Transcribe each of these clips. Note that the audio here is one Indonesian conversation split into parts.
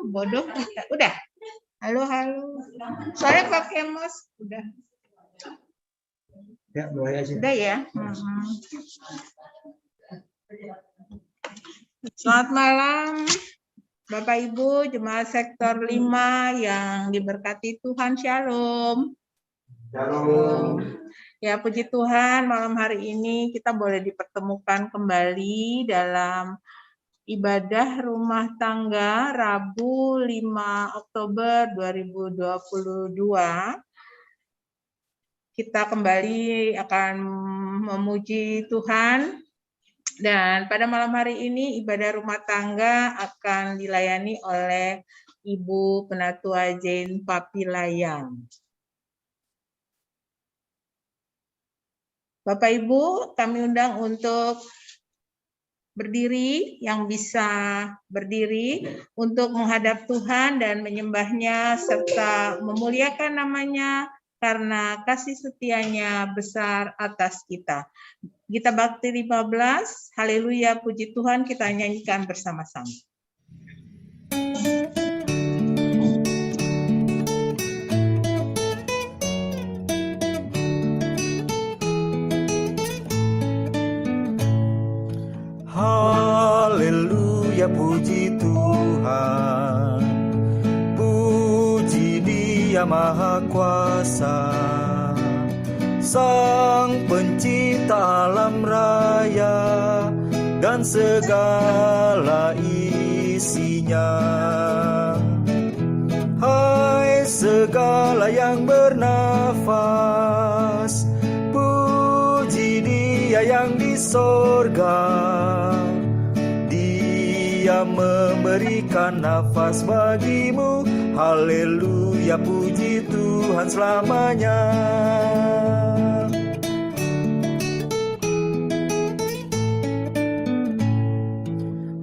bodoh kita. Udah. Halo. Soalnya pakai mouse. Udah. Ya, boleh aja. Udah ya. Selamat malam, Bapak Ibu, Jemaat Sektor 5 yang diberkati Tuhan. Shalom. Shalom. Ya, puji Tuhan, malam hari ini kita boleh dipertemukan kembali dalam ibadah rumah tangga Rabu 5 Oktober 2022. Kita kembali akan memuji Tuhan. Dan pada malam hari ini ibadah rumah tangga akan dilayani oleh Ibu Penatua Jane Papilayang. Bapak Ibu, kami undang untuk berdiri, yang bisa berdiri untuk menghadap Tuhan dan menyembahnya serta memuliakan namanya karena kasih setianya besar atas kita. Gita Bakti 15, haleluya, puji Tuhan, kita nyanyikan bersama-sama. Haleluya, puji Tuhan, puji Dia Maha Kuasa, Sang Pencipta alam raya dan segala isinya. Hai segala yang bernafas, puji Dia yang di sorga. Dia memberikan nafas bagimu. Haleluya, puji Tuhan selamanya.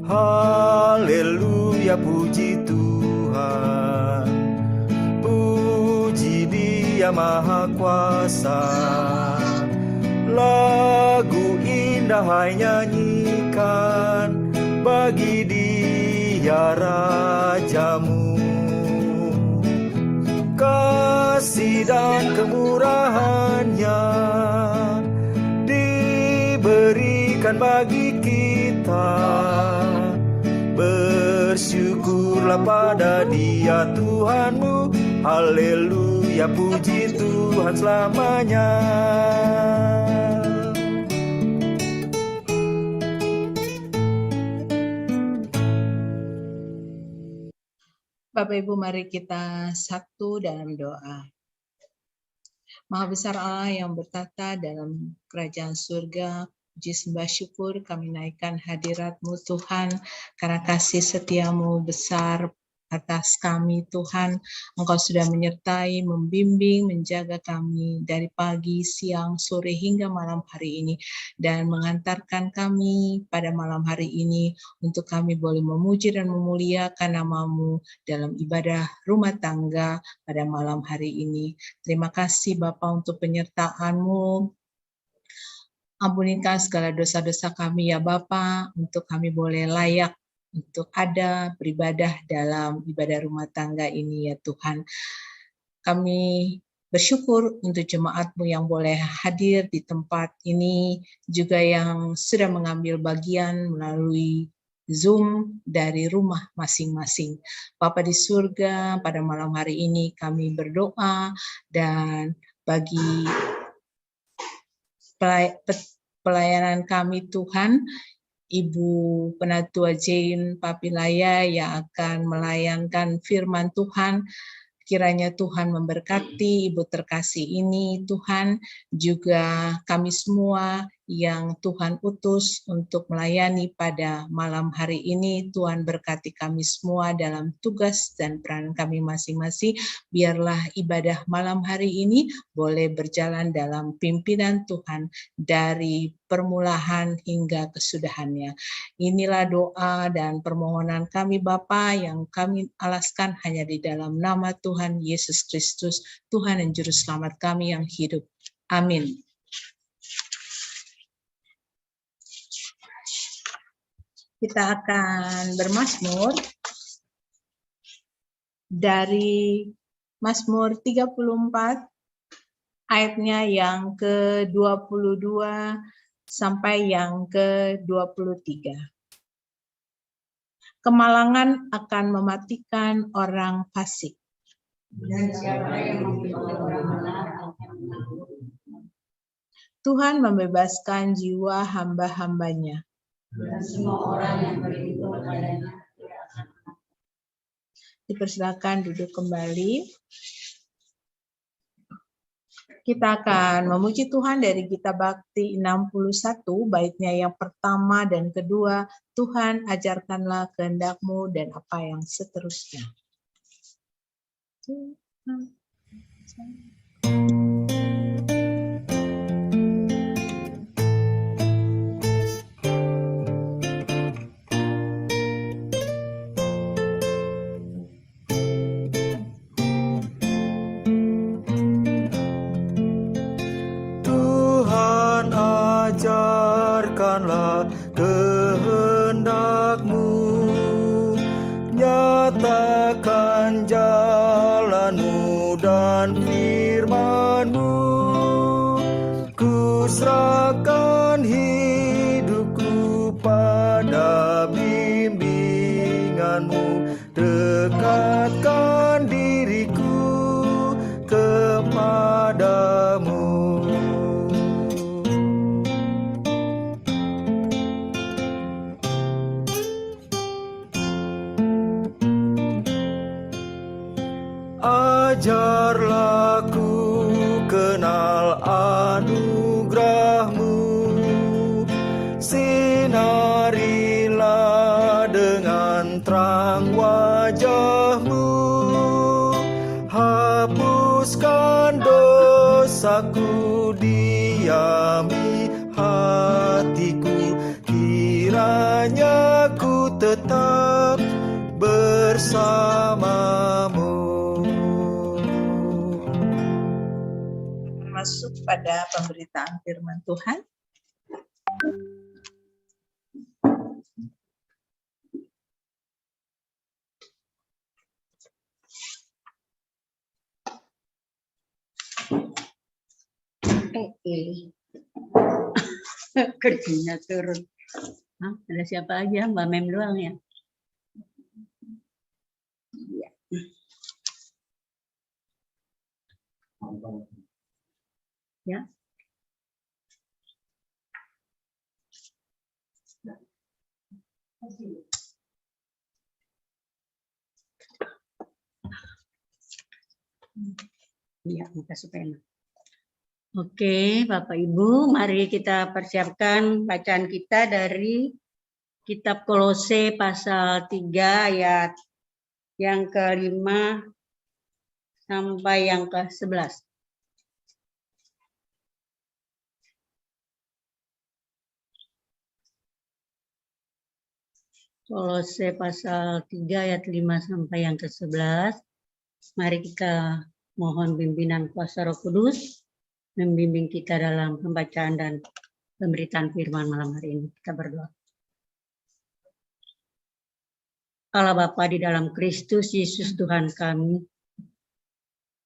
Haleluya, puji Tuhan, puji Dia Maha Kuasa. Lagu indah hai nyanyikan bagi Dia Rajamu. Kasih dan kemurahan-Nya diberikan bagi kita. Bersyukurlah pada Dia Tuhanmu. Haleluya, puji Tuhan selamanya. Bapak Ibu, mari kita satu dalam doa. Maha besar Allah yang bertata dalam kerajaan surga, puji sembah syukur kami naikkan hadirat-Mu Tuhan, karena kasih setia-Mu besar atas kami Tuhan. Engkau sudah menyertai, membimbing, menjaga kami dari pagi, siang, sore hingga malam hari ini, dan mengantarkan kami pada malam hari ini untuk kami boleh memuji dan memuliakan nama-Mu dalam ibadah rumah tangga pada malam hari ini. Terima kasih Bapa untuk penyertaan-Mu. Ampunikan segala dosa-dosa kami ya Bapa, untuk kami boleh layak untuk ada beribadah dalam ibadah rumah tangga ini ya Tuhan. Kami bersyukur untuk jemaat-Mu yang boleh hadir di tempat ini, juga yang sudah mengambil bagian melalui Zoom dari rumah masing-masing. Bapa di surga, pada malam hari ini kami berdoa, dan bagi pelayanan kami Tuhan, Ibu Penatua Jane Papilaya yang akan melayankan firman Tuhan, kiranya Tuhan memberkati Ibu terkasih ini Tuhan, juga kami semua yang Tuhan utus untuk melayani pada malam hari ini. Tuhan berkati kami semua dalam tugas dan peran kami masing-masing. Biarlah ibadah malam hari ini boleh berjalan dalam pimpinan Tuhan dari permulaan hingga kesudahannya. Inilah doa dan permohonan kami Bapa yang kami alaskan hanya di dalam nama Tuhan Yesus Kristus, Tuhan dan Juru Selamat kami yang hidup. Amin. Kita akan bermazmur. dari Mazmur 34 ayatnya yang ke-22 sampai yang ke-23. Kemalangan akan mematikan orang fasik. Dan siapa yang membunuh orang benar akan menanggung. Tuhan membebaskan jiwa hamba-hambanya. Dan semua orang yang berlindung padanya tidak akan menang. Dipersilakan duduk kembali. Kita akan memuji Tuhan dari Kitab Bakti 61, baitnya yang pertama dan kedua, Tuhan ajarkanlah kehendak-Mu dan apa yang seterusnya. Tuhan ajarkanlah kehendak-Mu, nyatakan jalan-Mu dan firman-Mu. Ku serahkan hidupku pada bimbingan-Mu, dekatkan diriku kepadamu. Ajarlah ku kenal anugerah-Mu, sinarilah dengan terang wajah-Mu, hapuskan dosaku, diami hatiku, kiranya ku tetap bersamamu. Masuk pada pemberitaan firman Tuhan. Kerjanya turun. Hah, ada siapa aja? Mbak Mem doang ya? Iya. Ya. Iya, makasih pena. Oke, Bapak Ibu, mari kita persiapkan bacaan kita dari Kitab Kolose pasal 3 ayat yang ke-5 sampai yang ke-11. Kolose pasal 3 ayat 5 sampai yang ke-11. Mari kita mohon pimpinan kuasa Roh Kudus membimbing kita dalam pembacaan dan pemberitaan firman malam hari ini. Kita berdoa. Allah Bapa di dalam Kristus Yesus Tuhan kami,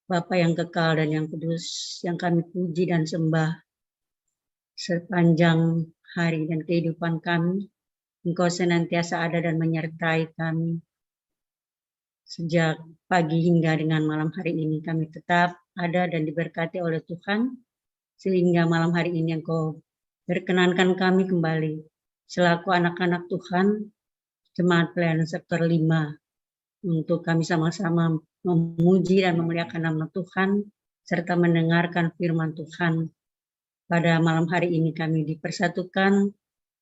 Bapa yang kekal dan yang kudus, yang kami puji dan sembah sepanjang hari dan kehidupan kami. Engkau senantiasa ada dan menyertai kami. Sejak pagi hingga dengan malam hari ini kami tetap ada dan diberkati oleh Tuhan, sehingga malam hari ini Engkau berkenankan kami kembali selaku anak-anak Tuhan, Jemaat Pelayanan Sektor 5, untuk kami sama-sama memuji dan memuliakan nama Tuhan, serta mendengarkan firman Tuhan. Pada malam hari ini kami dipersatukan,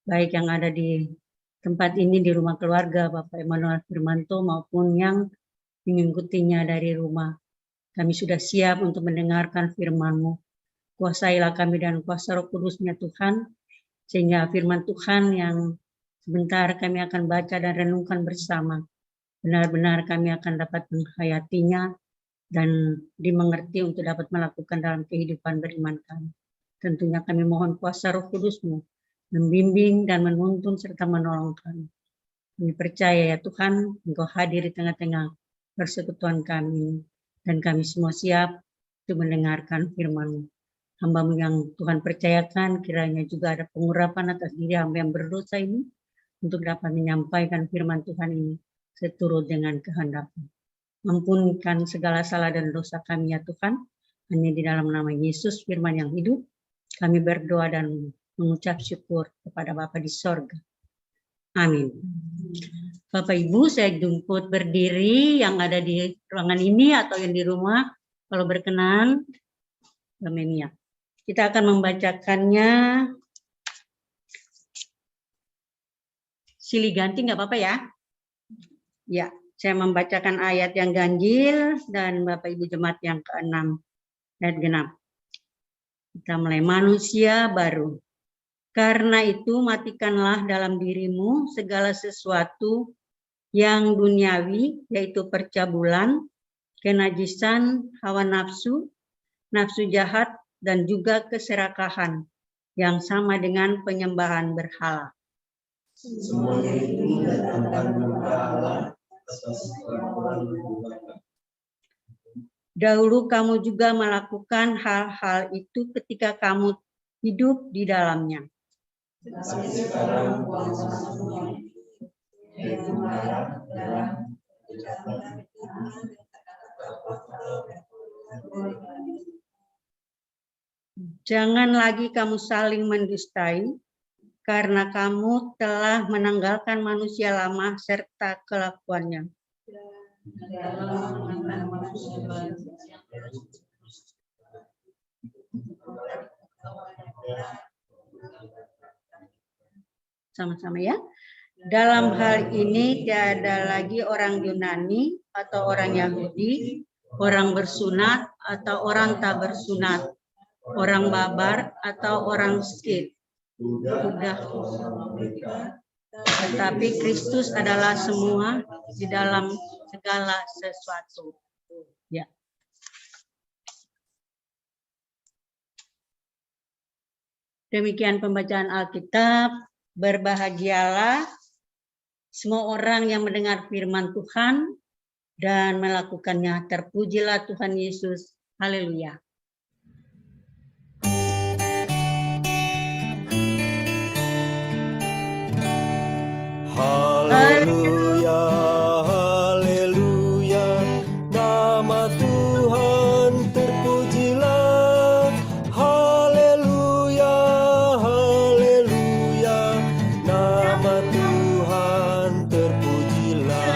baik yang ada di tempat ini di rumah keluarga Bapak Emmanuel Firmanto maupun yang mengikutinya dari rumah. Kami sudah siap untuk mendengarkan firman-Mu. Kuasailah kami dan kuasa Roh Kudus-Nya Tuhan, sehingga firman Tuhan yang sebentar kami akan baca dan renungkan bersama, benar-benar kami akan dapat menghayatinya dan dimengerti untuk dapat melakukan dalam kehidupan beriman kami. Tentunya kami mohon kuasa Roh Kudus-Mu membimbing dan menuntun serta menolong kami. Kami percaya ya Tuhan, Engkau hadir di tengah-tengah persekutuan kami, dan kami semua siap untuk mendengarkan firman-Mu. Hamba-Mu yang Tuhan percayakan, kiranya juga ada pengurapan atas diri hamba yang berdosa ini, untuk dapat menyampaikan firman Tuhan ini seturut dengan kehendak-Mu. Ampunkan segala salah dan dosa kami ya Tuhan, hanya di dalam nama Yesus firman yang hidup, kami berdoa dan mengucap syukur kepada Bapa di sorga. Amin. Bapak Ibu, saya jemput berdiri yang ada di ruangan ini atau yang di rumah, kalau berkenan, Mbak Menia. Kita akan membacakannya silih ganti, nggak apa-apa ya? Ya, saya membacakan ayat yang ganjil dan Bapak Ibu jemaat yang ke-6, ayat genap. Kita mulai manusia baru. Karena itu matikanlah dalam dirimu segala sesuatu yang duniawi, yaitu percabulan, kenajisan, hawa nafsu, nafsu jahat, dan juga keserakahan yang sama dengan penyembahan berhala. Semuanya itu datangkan kepada Allah atas perbuatan perbuatan. Dahulu kamu juga melakukan hal-hal itu ketika kamu hidup di dalamnya. Tapi sekarang kuasa semua yaitu marah, darah, kejahatan, Jangan lagi kamu saling mendustai, karena kamu telah menanggalkan manusia lama serta kelakuannya. Sama-sama ya. Dalam hal ini tiada lagi orang Yunani atau orang Yahudi, orang bersunat atau orang tak bersunat, orang babar atau orang skit. Sudah. Tetapi Kristus adalah semua di dalam segala sesuatu. Ya. Demikian pembacaan Alkitab. Berbahagialah semua orang yang mendengar firman Tuhan dan melakukannya. Terpujilah Tuhan Yesus. Haleluya. Haleluya, haleluya, nama Tuhan terpujilah. Haleluya, haleluya, nama Tuhan terpujilah.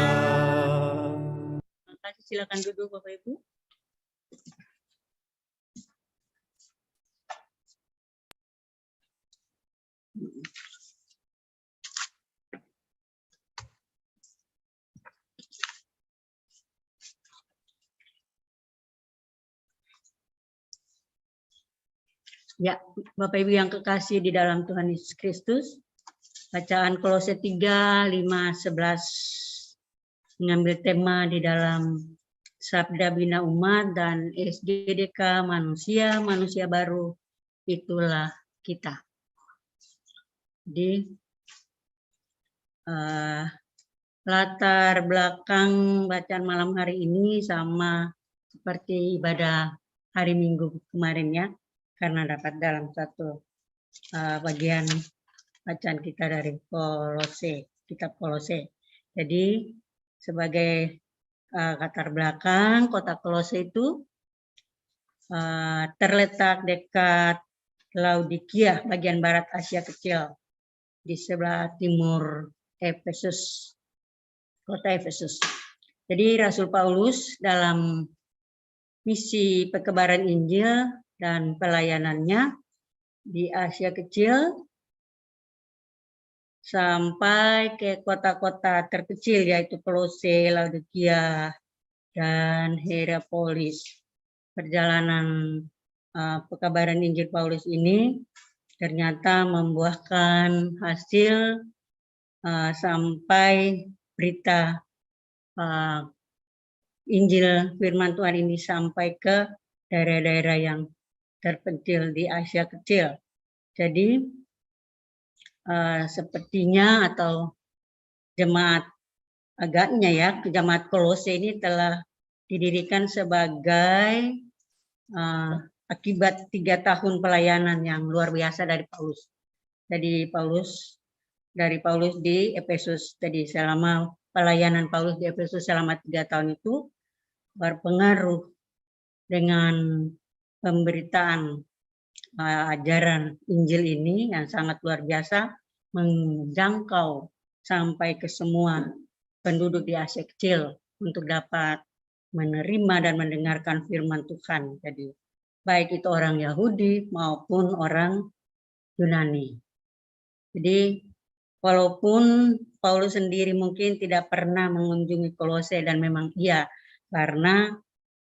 Terima kasih, silakan duduk Bapak Ibu. Ya, Bapak Ibu yang kekasih di dalam Tuhan Yesus Kristus, bacaan Kolose 3, 5, 11 mengambil tema di dalam Sabda Bina Umat dan SDDK manusia, manusia baru, itulah kita. Di latar belakang bacaan malam hari ini sama seperti ibadah hari Minggu kemarin ya, karena dapat dalam satu bagian bacaan kita dari Kolose, kitab Kolose. Jadi sebagai latar belakang, kota Kolose itu terletak dekat Laodikia, bagian barat Asia Kecil, di sebelah timur Efesus, kota Efesus. Jadi Rasul Paulus dalam misi perkebaran Injil dan pelayanannya di Asia Kecil sampai ke kota-kota terkecil yaitu Kolose, Laodikia, dan Hierapolis. Perjalanan perkabaran Injil Paulus ini ternyata membuahkan hasil sampai berita Injil firman Tuhan ini sampai ke daerah-daerah yang terpencil di Asia Kecil. Jadi sepertinya atau jemaat agaknya ya, jemaat Kolose ini telah didirikan sebagai akibat 3 tahun pelayanan yang luar biasa dari Paulus. Jadi dari Paulus di Efesus, jadi selama pelayanan Paulus di Efesus selama 3 tahun itu berpengaruh dengan pemberitaan ajaran Injil ini yang sangat luar biasa, menjangkau sampai ke semua penduduk di Asia Kecil untuk dapat menerima dan mendengarkan firman Tuhan. Jadi baik itu orang Yahudi maupun orang Yunani. Jadi walaupun Paulus sendiri mungkin tidak pernah mengunjungi Kolose, dan memang iya, karena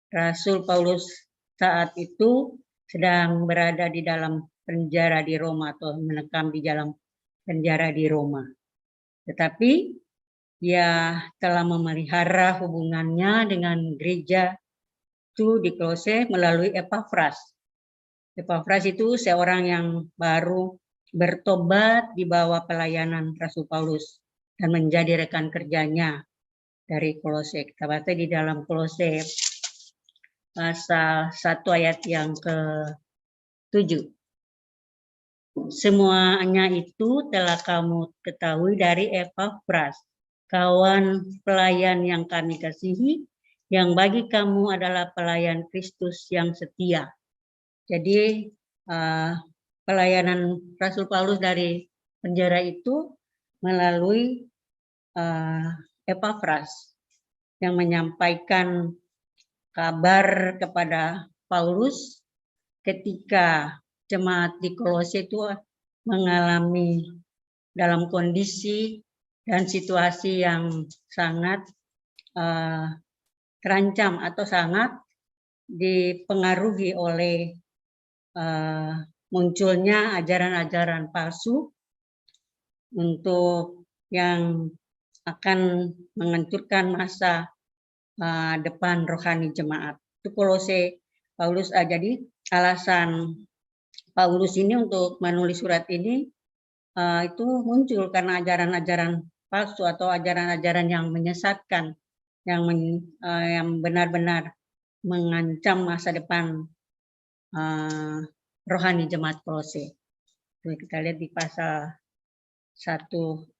Rasul Paulus saat itu sedang berada di dalam penjara di Roma atau menekam di dalam penjara di Roma. Tetapi dia telah memelihara hubungannya dengan gereja itu di Kolose melalui Epafras. Epafras itu seorang yang baru bertobat di bawah pelayanan Rasul Paulus dan menjadi rekan kerjanya dari Kolose. Kita baca di dalam Kolose pasal 1 ayat yang ke-7. Semuanya itu telah kamu ketahui dari Epafras, kawan pelayan yang kami kasihi, yang bagi kamu adalah pelayan Kristus yang setia. Jadi pelayanan Rasul Paulus dari penjara itu melalui Epafras yang menyampaikan kabar kepada Paulus ketika jemaat di Kolose itu mengalami dalam kondisi dan situasi yang sangat terancam atau sangat dipengaruhi oleh munculnya ajaran-ajaran palsu untuk yang akan menghancurkan masa depan rohani jemaat. Itu Kolose Paulus. Jadi alasan Paulus ini untuk menulis surat ini itu muncul karena ajaran-ajaran palsu atau ajaran-ajaran yang menyesatkan, yang benar-benar mengancam masa depan rohani jemaat Kolose. Kita lihat di pasal 2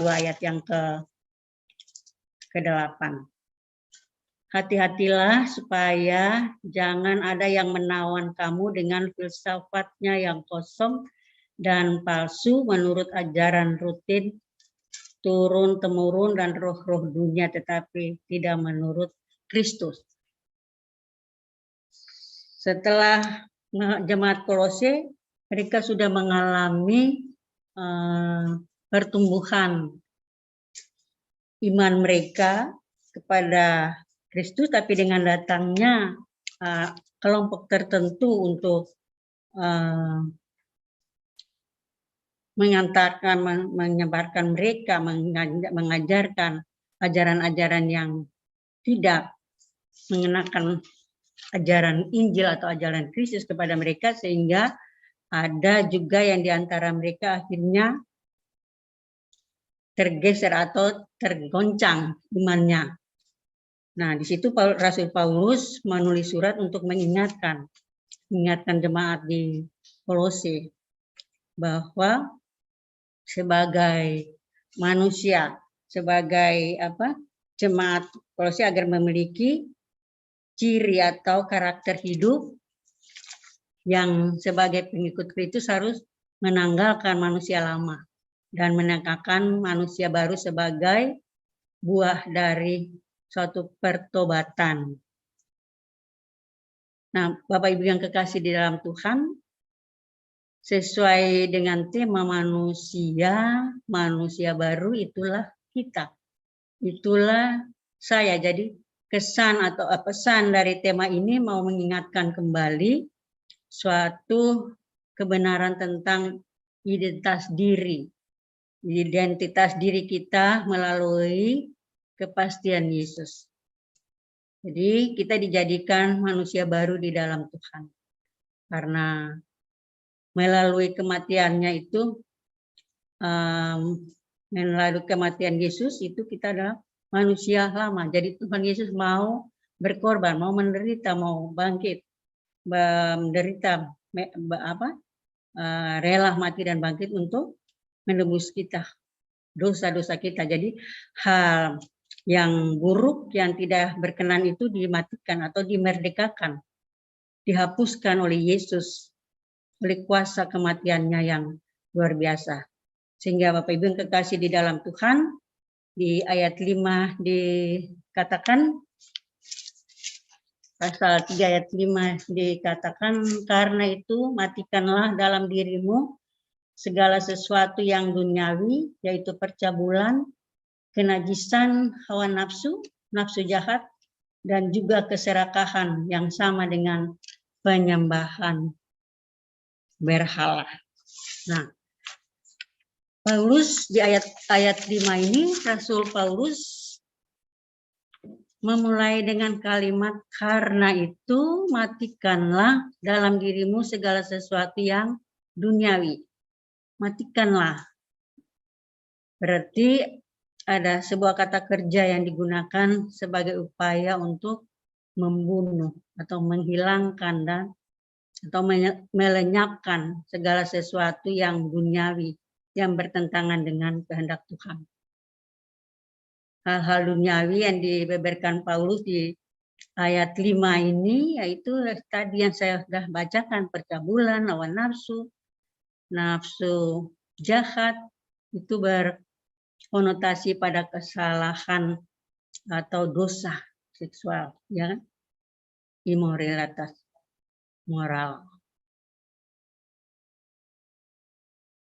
ayat yang ke-8. Hati-hatilah supaya jangan ada yang menawan kamu dengan filsafatnya yang kosong dan palsu menurut ajaran rutin turun-temurun dan roh-roh dunia, tetapi tidak menurut Kristus. Setelah jemaat Kolose, mereka sudah mengalami pertumbuhan iman mereka kepada Kristus, tapi dengan datangnya kelompok tertentu untuk menyebarkan mereka, mengajarkan ajaran-ajaran yang tidak mengenakan ajaran Injil atau ajaran Kristus kepada mereka, sehingga ada juga yang di antara mereka akhirnya tergeser atau tergoncang imannya. Nah, di situ Rasul Paulus menulis surat untuk mengingatkan jemaat di Kolose bahwa sebagai manusia, sebagai jemaat Kolose agar memiliki ciri atau karakter hidup yang sebagai pengikut Kristus harus menanggalkan manusia lama dan menanggalkan manusia baru sebagai buah dari suatu pertobatan. Nah, Bapak Ibu yang kekasih di dalam Tuhan, sesuai dengan tema manusia baru, itulah kita. Itulah saya. Jadi kesan atau pesan dari tema ini mau mengingatkan kembali suatu kebenaran tentang identitas diri. Identitas diri kita melalui kepastian Yesus. Jadi kita dijadikan manusia baru di dalam Tuhan. Karena melalui kematiannya itu, melalui kematian Yesus itu kita adalah manusia lama. Jadi Tuhan Yesus mau berkorban, mau menderita, mau bangkit, menderita, rela mati dan bangkit untuk menebus kita, dosa-dosa kita. Jadi hal yang buruk, yang tidak berkenan itu dimatikan atau dimerdekakan, dihapuskan oleh Yesus, oleh kuasa kematiannya yang luar biasa. Sehingga Bapak Ibu yang kekasih di dalam Tuhan, di ayat 5 dikatakan, pasal 3 ayat 5 dikatakan, karena itu matikanlah dalam dirimu segala sesuatu yang duniawi, yaitu percabulan, kenajisan, hawa nafsu, nafsu jahat, dan juga keserakahan yang sama dengan penyembahan berhala. Nah, Paulus di ayat 5 ini, Rasul Paulus memulai dengan kalimat, karena itu matikanlah dalam dirimu segala sesuatu yang duniawi. Matikanlah. Berarti ada sebuah kata kerja yang digunakan sebagai upaya untuk membunuh atau menghilangkan dan atau melenyapkan segala sesuatu yang duniawi yang bertentangan dengan kehendak Tuhan. Hal-hal duniawi yang dibeberkan Paulus di ayat 5 ini, yaitu tadi yang saya sudah bacakan, percabulan, hawa nafsu, nafsu jahat, itu berkonotasi pada kesalahan atau dosa seksual, ya kan? Imoralitas moral.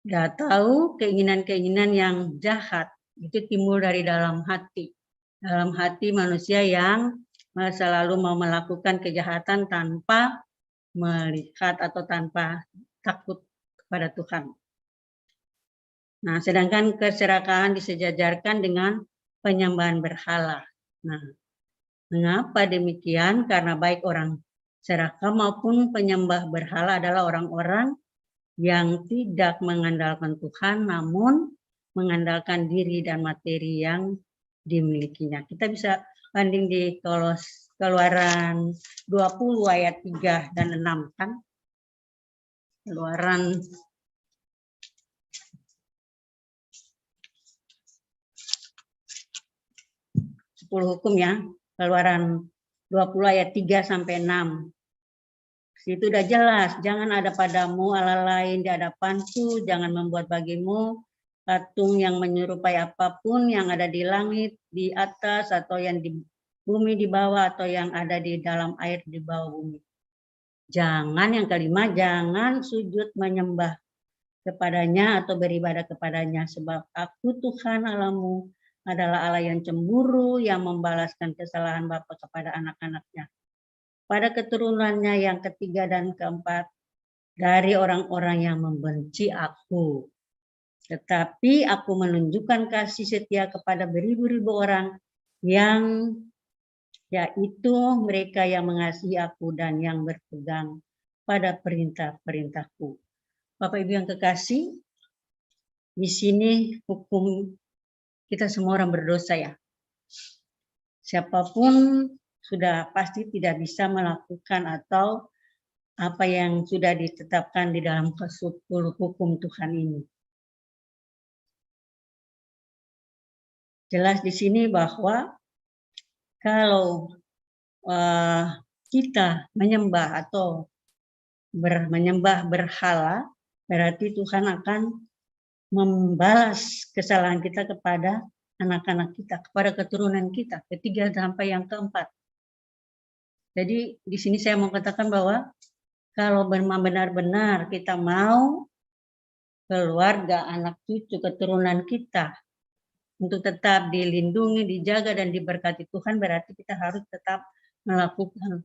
Sudah tahu keinginan-keinginan yang jahat itu timbul dari dalam hati. Dalam hati manusia yang selalu mau melakukan kejahatan tanpa melihat atau tanpa takut kepada Tuhan. Nah, sedangkan keserakahan disejajarkan dengan penyembahan berhala. Nah, mengapa demikian? Karena baik orang serakah maupun penyembah berhala adalah orang-orang yang tidak mengandalkan Tuhan, namun mengandalkan diri dan materi yang dimilikinya. Kita bisa banding di Keluaran 20 ayat 3 dan 6 kan. Keluaran 10 hukum ya. Keluaran 20 ayat 3 sampai 6. Itu udah jelas, jangan ada padamu Allah lain di hadapanku, jangan membuat bagimu patung yang menyerupai apapun yang ada di langit, di atas, atau yang di bumi di bawah, atau yang ada di dalam air di bawah bumi. Jangan, yang kelima, jangan sujud menyembah kepadanya atau beribadah kepadanya, sebab aku Tuhan Allahmu adalah Allah yang cemburu, yang membalaskan kesalahan bapa kepada anak-anaknya, pada keturunannya yang ketiga dan keempat, dari orang-orang yang membenci aku. Tetapi aku menunjukkan kasih setia kepada beribu-ribu orang yang, yaitu mereka yang mengasihi aku dan yang berpegang pada perintah-perintahku. Bapak Ibu yang kekasih, di sini hukum kita semua orang berdosa ya. Siapapun sudah pasti tidak bisa melakukan atau apa yang sudah ditetapkan di dalam ke-10 hukum Tuhan ini. Jelas di sini bahwa kalau kita menyembah atau menyembah berhala, berarti Tuhan akan membalas kesalahan kita kepada anak-anak kita, kepada keturunan kita, ketiga sampai yang keempat. Jadi di sini saya mau katakan bahwa kalau benar-benar kita mau keluarga, anak cucu, keturunan kita untuk tetap dilindungi, dijaga, dan diberkati Tuhan, berarti kita harus tetap melakukan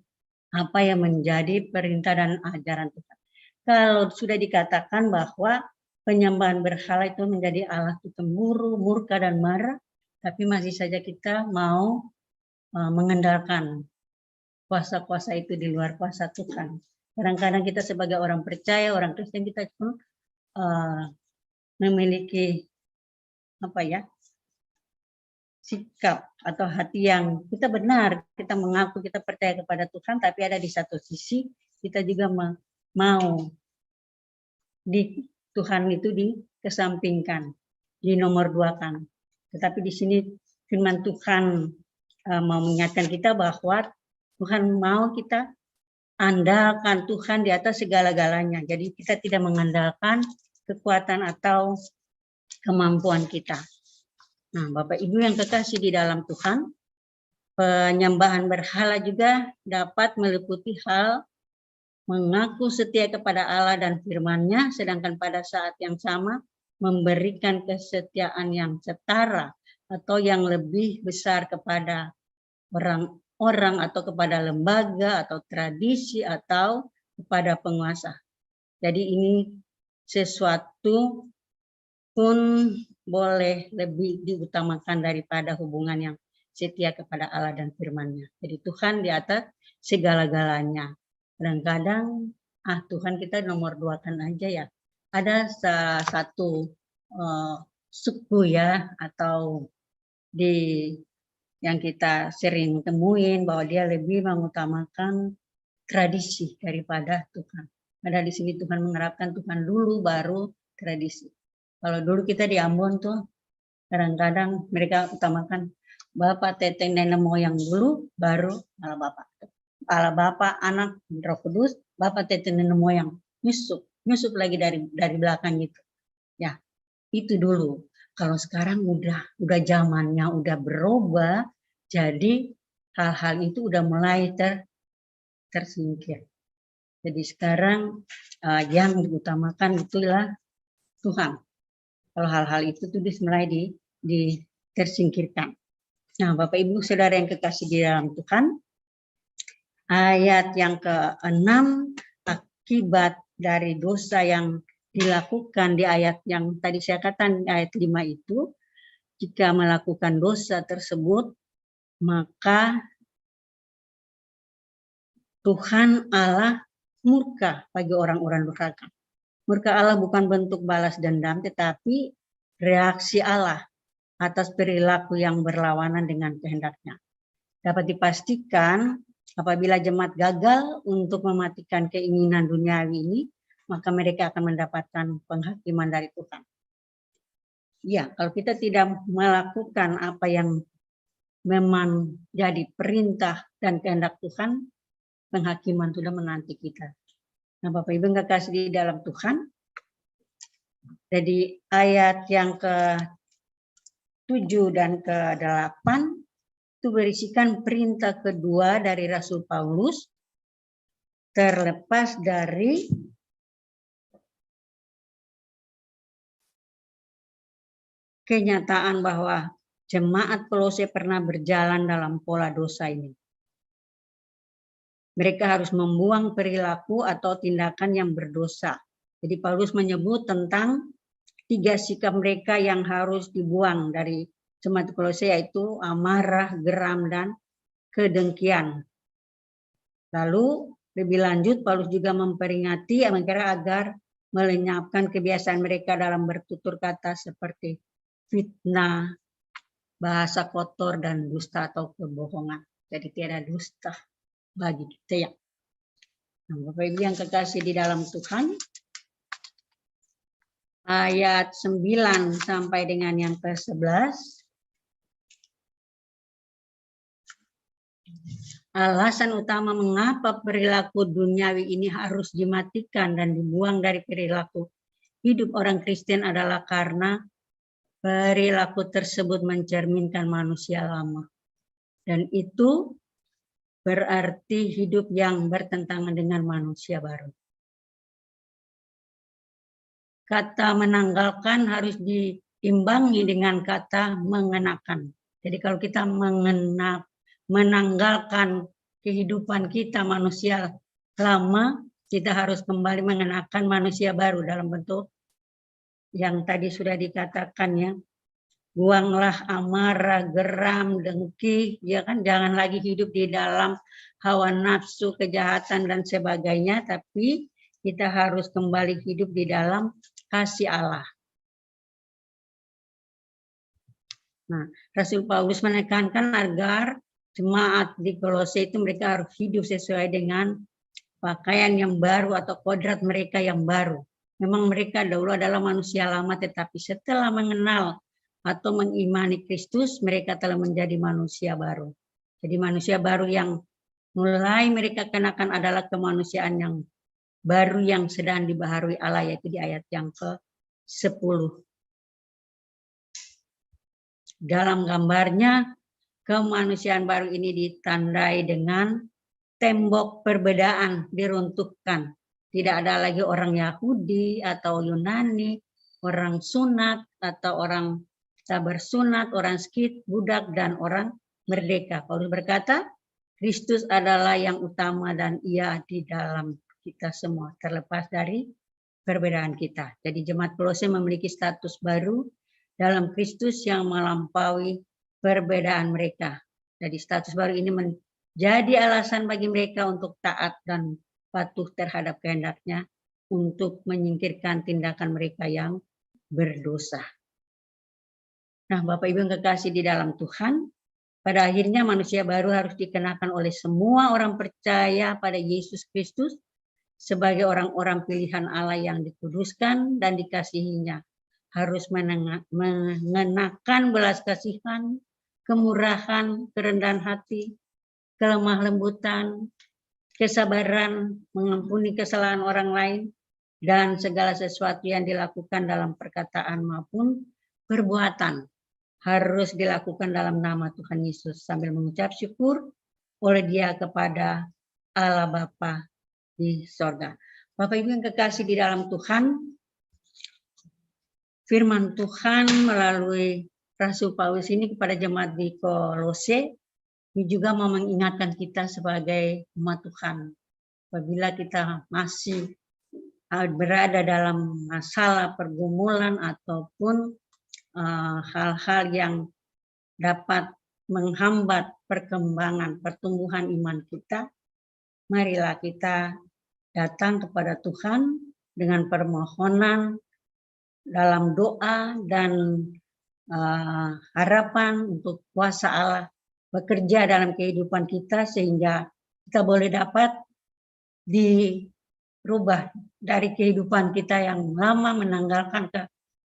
apa yang menjadi perintah dan ajaran Tuhan. Kalau sudah dikatakan bahwa penyembahan berhala itu menjadi Allah cemburu, murka, dan marah, tapi masih saja kita mau mengandalkan kuasa-kuasa itu di luar kuasa Tuhan. Kadang-kadang kita sebagai orang percaya, orang Kristen, kita pun memiliki sikap atau hati yang kita benar, kita mengaku kita percaya kepada Tuhan, tapi ada di satu sisi kita juga mau di Tuhan itu dikesampingkan, dinomor duakan. Tetapi di sini firman Tuhan mau mengingatkan kita bahwa Tuhan mau kita andalkan Tuhan di atas segala-galanya. Jadi kita tidak mengandalkan kekuatan atau kemampuan kita. Nah, Bapak Ibu yang kekasih di dalam Tuhan, penyembahan berhala juga dapat meliputi hal mengaku setia kepada Allah dan firman-Nya, sedangkan pada saat yang sama memberikan kesetiaan yang setara atau yang lebih besar kepada orang atau kepada lembaga atau tradisi atau kepada penguasa. Jadi ini sesuatu pun boleh lebih diutamakan daripada hubungan yang setia kepada Allah dan firman-Nya. Jadi Tuhan di atas segala-galanya. Kadang-kadang Tuhan kita nomor duakan aja ya. Ada satu suku ya atau di yang kita sering temuin bahwa dia lebih mengutamakan tradisi daripada Tuhan. Padahal di sini Tuhan mengharapkan Tuhan dulu baru tradisi. Kalau dulu kita di Ambon tuh kadang-kadang mereka utamakan Bapak, Teteng, Nenek moyang dulu, baru Allah Bapak. Allah Bapak, Anak, Roh Kudus, Bapak, Teteng, Nenek moyang. Nyusup lagi dari belakang gitu. Ya, itu dulu. Kalau sekarang udah zamannya udah berubah, jadi hal-hal itu udah mulai tersingkir. Jadi sekarang yang diutamakan itulah Tuhan. Kalau hal-hal itu tuh mulai tersingkirkan. Nah, Bapak Ibu Saudara yang kekasih di dalam Tuhan, ayat yang ke-6, akibat dari dosa yang dilakukan di ayat yang tadi saya katakan ayat 5 itu, jika melakukan dosa tersebut, maka Tuhan Allah murka bagi orang-orang durhaka. Murka Allah bukan bentuk balas dendam, tetapi reaksi Allah atas perilaku yang berlawanan dengan kehendaknya. Dapat dipastikan apabila jemaat gagal untuk mematikan keinginan duniawi ini, maka mereka akan mendapatkan penghakiman dari Tuhan. Ya, kalau kita tidak melakukan apa yang memang jadi perintah dan kehendak Tuhan, penghakiman sudah menanti kita. Nah, Bapak Ibu yang kekasih di dalam Tuhan, jadi ayat yang ke-7 dan ke-8 itu berisikan perintah kedua dari Rasul Paulus terlepas dari kenyataan bahwa jemaat Kolose pernah berjalan dalam pola dosa ini. Mereka harus membuang perilaku atau tindakan yang berdosa. Jadi Paulus menyebut tentang 3 sikap mereka yang harus dibuang dari jemaat Kolose, yaitu amarah, geram, dan kedengkian. Lalu lebih lanjut Paulus juga memperingati mereka agar melenyapkan kebiasaan mereka dalam bertutur kata seperti fitnah, bahasa kotor, dan dusta atau kebohongan. Jadi tiada dusta bagi kita ya. Nah, Bapak Ibu yang kekasih di dalam Tuhan, ayat 9 sampai dengan yang ke-11, alasan utama mengapa perilaku duniawi ini harus dimatikan dan dibuang dari perilaku hidup orang Kristen adalah karena perilaku tersebut mencerminkan manusia lama. Dan itu berarti hidup yang bertentangan dengan manusia baru. Kata menanggalkan harus diimbangi dengan kata mengenakan. Jadi kalau kita menanggalkan kehidupan kita manusia lama, kita harus kembali mengenakan manusia baru dalam bentuk yang tadi sudah dikatakan ya. Buanglah amarah, geram, dengki, ya kan, jangan lagi hidup di dalam hawa nafsu, kejahatan dan sebagainya, tapi kita harus kembali hidup di dalam kasih Allah. Nah, Rasul Paulus menekankan agar jemaat di Kolose itu mereka harus hidup sesuai dengan pakaian yang baru atau kodrat mereka yang baru. Memang mereka dahulu adalah manusia lama, tetapi setelah mengenal atau mengimani Kristus, mereka telah menjadi manusia baru. Jadi manusia baru yang mulai mereka kenakan adalah kemanusiaan yang baru yang sedang dibaharui Allah, yaitu di ayat yang ke-10. Dalam gambarnya, kemanusiaan baru ini ditandai dengan tembok perbedaan diruntuhkan. Tidak ada lagi orang Yahudi atau Yunani, orang sunat atau orang tak bersunat, orang skit, budak, dan orang merdeka. Paulus berkata, Kristus adalah yang utama dan Ia di dalam kita semua, terlepas dari perbedaan kita. Jadi jemaat Kolose memiliki status baru dalam Kristus yang melampaui perbedaan mereka. Jadi status baru ini menjadi alasan bagi mereka untuk taat dan patuh terhadap kehendaknya untuk menyingkirkan tindakan mereka yang berdosa. Nah, Bapak Ibu yang kekasih di dalam Tuhan, pada akhirnya manusia baru harus dikenakan oleh semua orang percaya pada Yesus Kristus sebagai orang-orang pilihan Allah yang dikuduskan dan dikasihinya. Harus mengenakan belas kasihan, kemurahan, kerendahan hati, kelemah lembutan, kesabaran, mengampuni kesalahan orang lain, dan segala sesuatu yang dilakukan dalam perkataan maupun perbuatan harus dilakukan dalam nama Tuhan Yesus sambil mengucap syukur oleh Dia kepada Allah Bapa di sorga. Bapak Ibu yang kekasih di dalam Tuhan, firman Tuhan melalui Rasul Paulus ini kepada jemaat di Kolose ini juga mau mengingatkan kita sebagai umat Tuhan. Apabila kita masih berada dalam masalah pergumulan ataupun hal-hal yang dapat menghambat perkembangan pertumbuhan iman kita, marilah kita datang kepada Tuhan dengan permohonan dalam doa dan harapan untuk kuasa Allah bekerja dalam kehidupan kita sehingga kita boleh dapat dirubah dari kehidupan kita yang lama, menanggalkan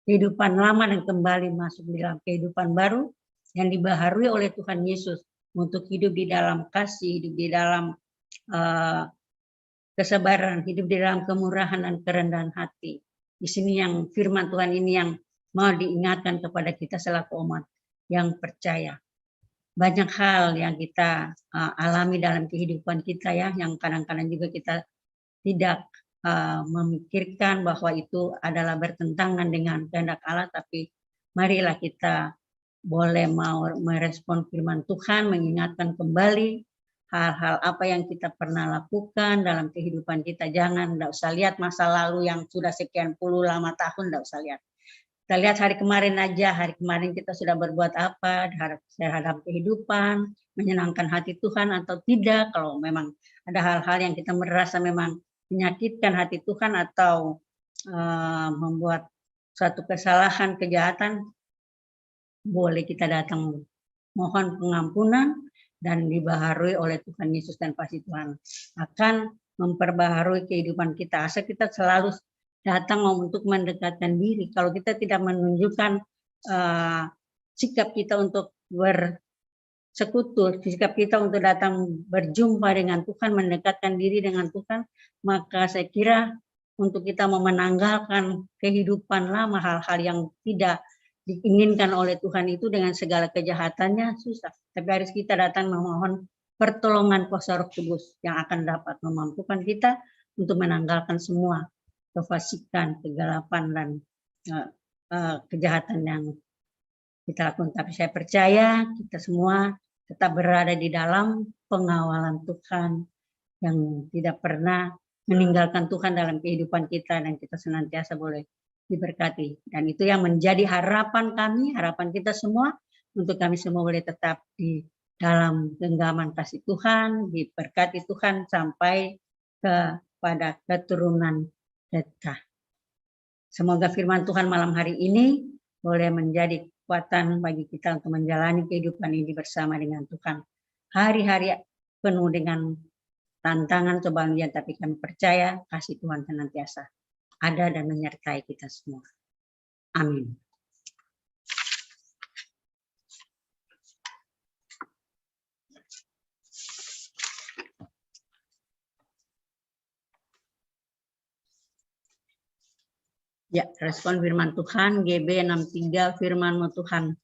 kehidupan lama dan kembali masuk di dalam kehidupan baru yang dibaharui oleh Tuhan Yesus untuk hidup di dalam kasih, hidup di dalam kesabaran, hidup di dalam kemurahan dan kerendahan hati. Di sini yang firman Tuhan ini yang mau diingatkan kepada kita selaku umat yang percaya. Banyak hal yang kita alami dalam kehidupan kita ya, yang kadang-kadang juga kita tidak memikirkan bahwa itu adalah bertentangan dengan kehendak Allah, tapi marilah kita boleh mau merespon firman Tuhan, mengingatkan kembali hal-hal apa yang kita pernah lakukan dalam kehidupan kita. Jangan, tidak usah lihat masa lalu yang sudah sekian puluh lama tahun, tidak usah lihat. Kita lihat hari kemarin aja, hari kemarin kita sudah berbuat apa terhadap kehidupan, menyenangkan hati Tuhan atau tidak. Kalau memang ada hal-hal yang kita merasa memang menyakitkan hati Tuhan atau membuat suatu kesalahan, kejahatan, boleh kita datang mohon pengampunan dan dibaharui oleh Tuhan Yesus, dan pasti Tuhan akan memperbaharui kehidupan kita. Asal kita selalu datang untuk mendekatkan diri. Kalau kita tidak menunjukkan sikap kita untuk bersekutu, sikap kita untuk datang berjumpa dengan Tuhan, mendekatkan diri dengan Tuhan, maka saya kira untuk kita mau menanggalkan kehidupan lama, hal-hal yang tidak diinginkan oleh Tuhan itu dengan segala kejahatannya susah. Tapi harus kita datang memohon pertolongan kuasa Roh Kudus yang akan dapat memampukan kita untuk menanggalkan semua kefasikan, kegelapan dan kejahatan yang kita lakukan. Tapi saya percaya kita semua tetap berada di dalam pengawalan Tuhan yang tidak pernah meninggalkan Tuhan dalam kehidupan kita, dan kita senantiasa boleh diberkati. Dan itu yang menjadi harapan kami, harapan kita semua, untuk kami semua boleh tetap di dalam genggaman kasih Tuhan, diberkati Tuhan sampai kepada keturunan kita. Semoga firman Tuhan malam hari ini boleh menjadi kekuatan bagi kita untuk menjalani kehidupan ini bersama dengan Tuhan. Hari-hari penuh dengan tantangan cobaan, tapi kami percaya kasih Tuhan senantiasa ada dan menyertai kita semua. Amin. Ya, respon firman Tuhan, GB 63, firman-Mu Tuhan.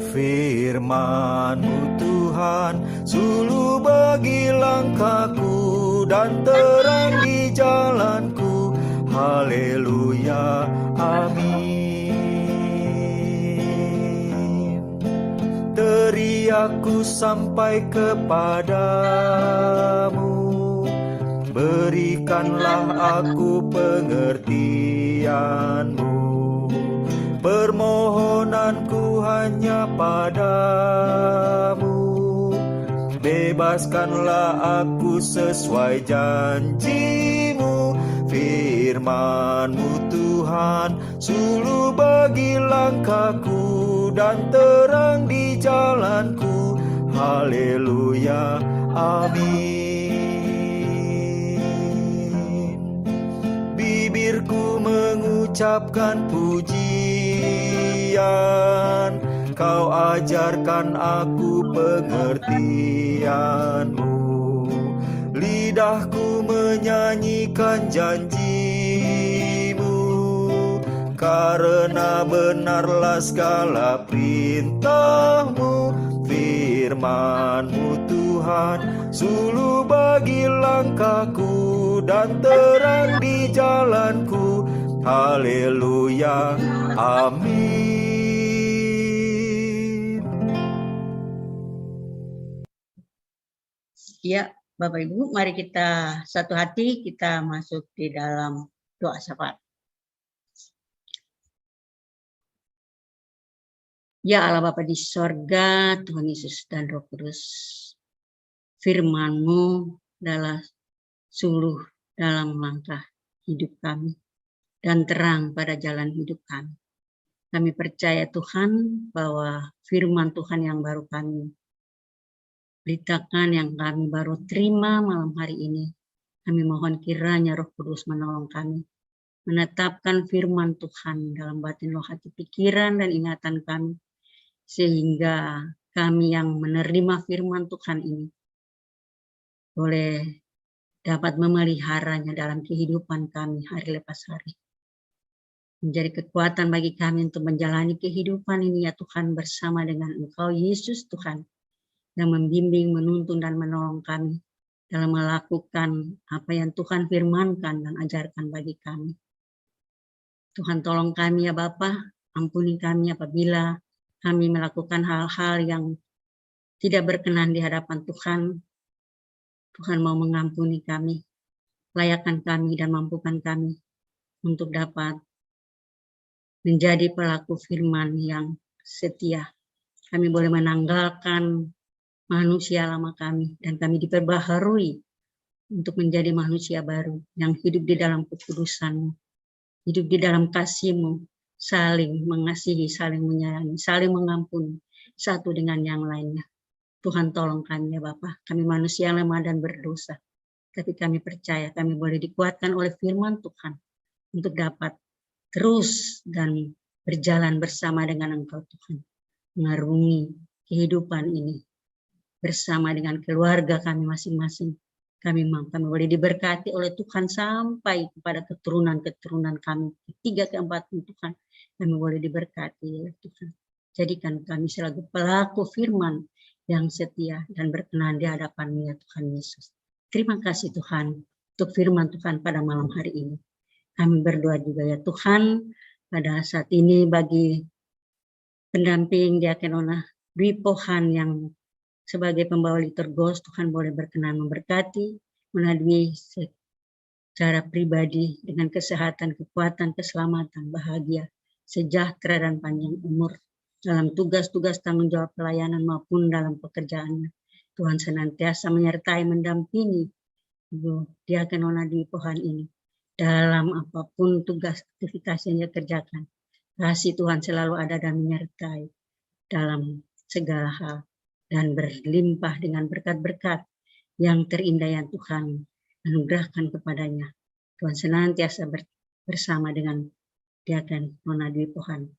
Firman-Mu Tuhan, suluh bagi langkahku dan terang di jalanku. Haleluya, amin. Teriakku sampai kepadamu, berikanlah aku pengertian-Mu. Permohonanku hanya padamu, bebaskanlah aku sesuai janji-Mu. Firman-Mu Tuhan, suluh bagi langkahku dan terang di jalanku. Haleluya, amin. Bibirku mengucapkan pujian, Kau ajarkan aku pengertian-Mu. Lidahku menyanyikan janji-Mu, karena benarlah segala perintah-Mu. Firman-Mu Tuhan, suluh bagi langkahku dan terang di jalanku. Haleluya, amin. Ya, Bapak Ibu, mari kita satu hati, kita masuk di dalam doa syafaat. Ya Allah Bapa di sorga, Tuhan Yesus dan Roh Kudus, firman-Mu adalah suluh dalam langkah hidup kami dan terang pada jalan hidup kami. Kami percaya Tuhan bahwa firman Tuhan yang baru kami beritakan, yang kami baru terima malam hari ini, kami mohon kiranya Roh Kudus menolong kami menetapkan firman Tuhan dalam batin, roh, hati, pikiran, dan ingatan kami, sehingga kami yang menerima firman Tuhan ini boleh dapat memeliharanya dalam kehidupan kami hari lepas hari. Menjadi kekuatan bagi kami untuk menjalani kehidupan ini ya Tuhan, bersama dengan Engkau Yesus Tuhan, yang membimbing, menuntun, dan menolong kami dalam melakukan apa yang Tuhan firmankan dan ajarkan bagi kami. Tuhan tolong kami ya Bapa, ampuni kami apabila kami melakukan hal-hal yang tidak berkenan di hadapan Tuhan. Tuhan mau mengampuni kami, layakkan kami dan mampukan kami untuk dapat menjadi pelaku firman yang setia. Kami boleh menanggalkan manusia lama kami, dan kami diperbaharui untuk menjadi manusia baru yang hidup di dalam kekudusan-Mu, hidup di dalam kasih-Mu, saling mengasihi, saling menyayangi, saling mengampuni satu dengan yang lainnya. Tuhan tolong kami ya Bapa, kami manusia lemah dan berdosa, tapi kami percaya kami boleh dikuatkan oleh firman Tuhan untuk dapat terus dan berjalan bersama dengan Engkau Tuhan, mengarungi kehidupan ini bersama dengan keluarga kami masing-masing. Kami boleh diberkati oleh Tuhan sampai kepada keturunan-keturunan kami, ketiga keempat Tuhan. Kami boleh diberkati oleh Tuhan. Jadikan kami selalu pelaku firman yang setia dan berkenan di hadapan-Mu ya Tuhan Yesus. Terima kasih Tuhan untuk firman Tuhan pada malam hari ini. Kami berdoa juga ya Tuhan, pada saat ini bagi pendamping Diakonona Dwi Pohan yang sebagai pembawa liturgos, Tuhan boleh berkenan memberkati, melalui secara pribadi dengan kesehatan, kekuatan, keselamatan, bahagia, sejahtera dan panjang umur dalam tugas-tugas tanggung jawab pelayanan maupun dalam pekerjaannya. Tuhan senantiasa menyertai, mendampingi Ibu Diaken Nona Dwi Pohan ini dalam apapun tugas aktivitas yang dia kerjakan. Kasih Tuhan selalu ada dan menyertai dalam segala hal dan berlimpah dengan berkat-berkat yang terindah yang Tuhan anugerahkan kepadanya. Tuhan senantiasa bersama dengan Diaken Nona Dwi Pohan.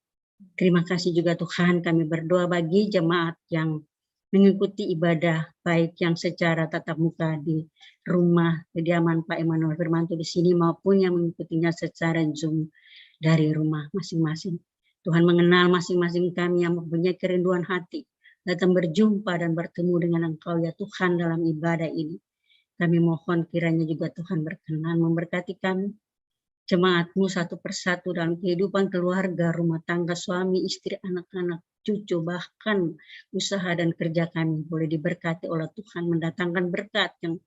Terima kasih juga Tuhan, kami berdoa bagi jemaat yang mengikuti ibadah baik yang secara tatap muka di rumah kediaman Pak Immanuel Firmanto di sini maupun yang mengikutinya secara Zoom dari rumah masing-masing. Tuhan mengenal masing-masing kami yang mempunyai kerinduan hati datang berjumpa dan bertemu dengan Engkau ya Tuhan dalam ibadah ini. Kami mohon kiranya juga Tuhan berkenan memberkati kami, jemaat-Mu satu persatu dalam kehidupan keluarga, rumah tangga, suami, istri, anak-anak, cucu, bahkan usaha dan kerja kami boleh diberkati oleh Tuhan, mendatangkan berkat yang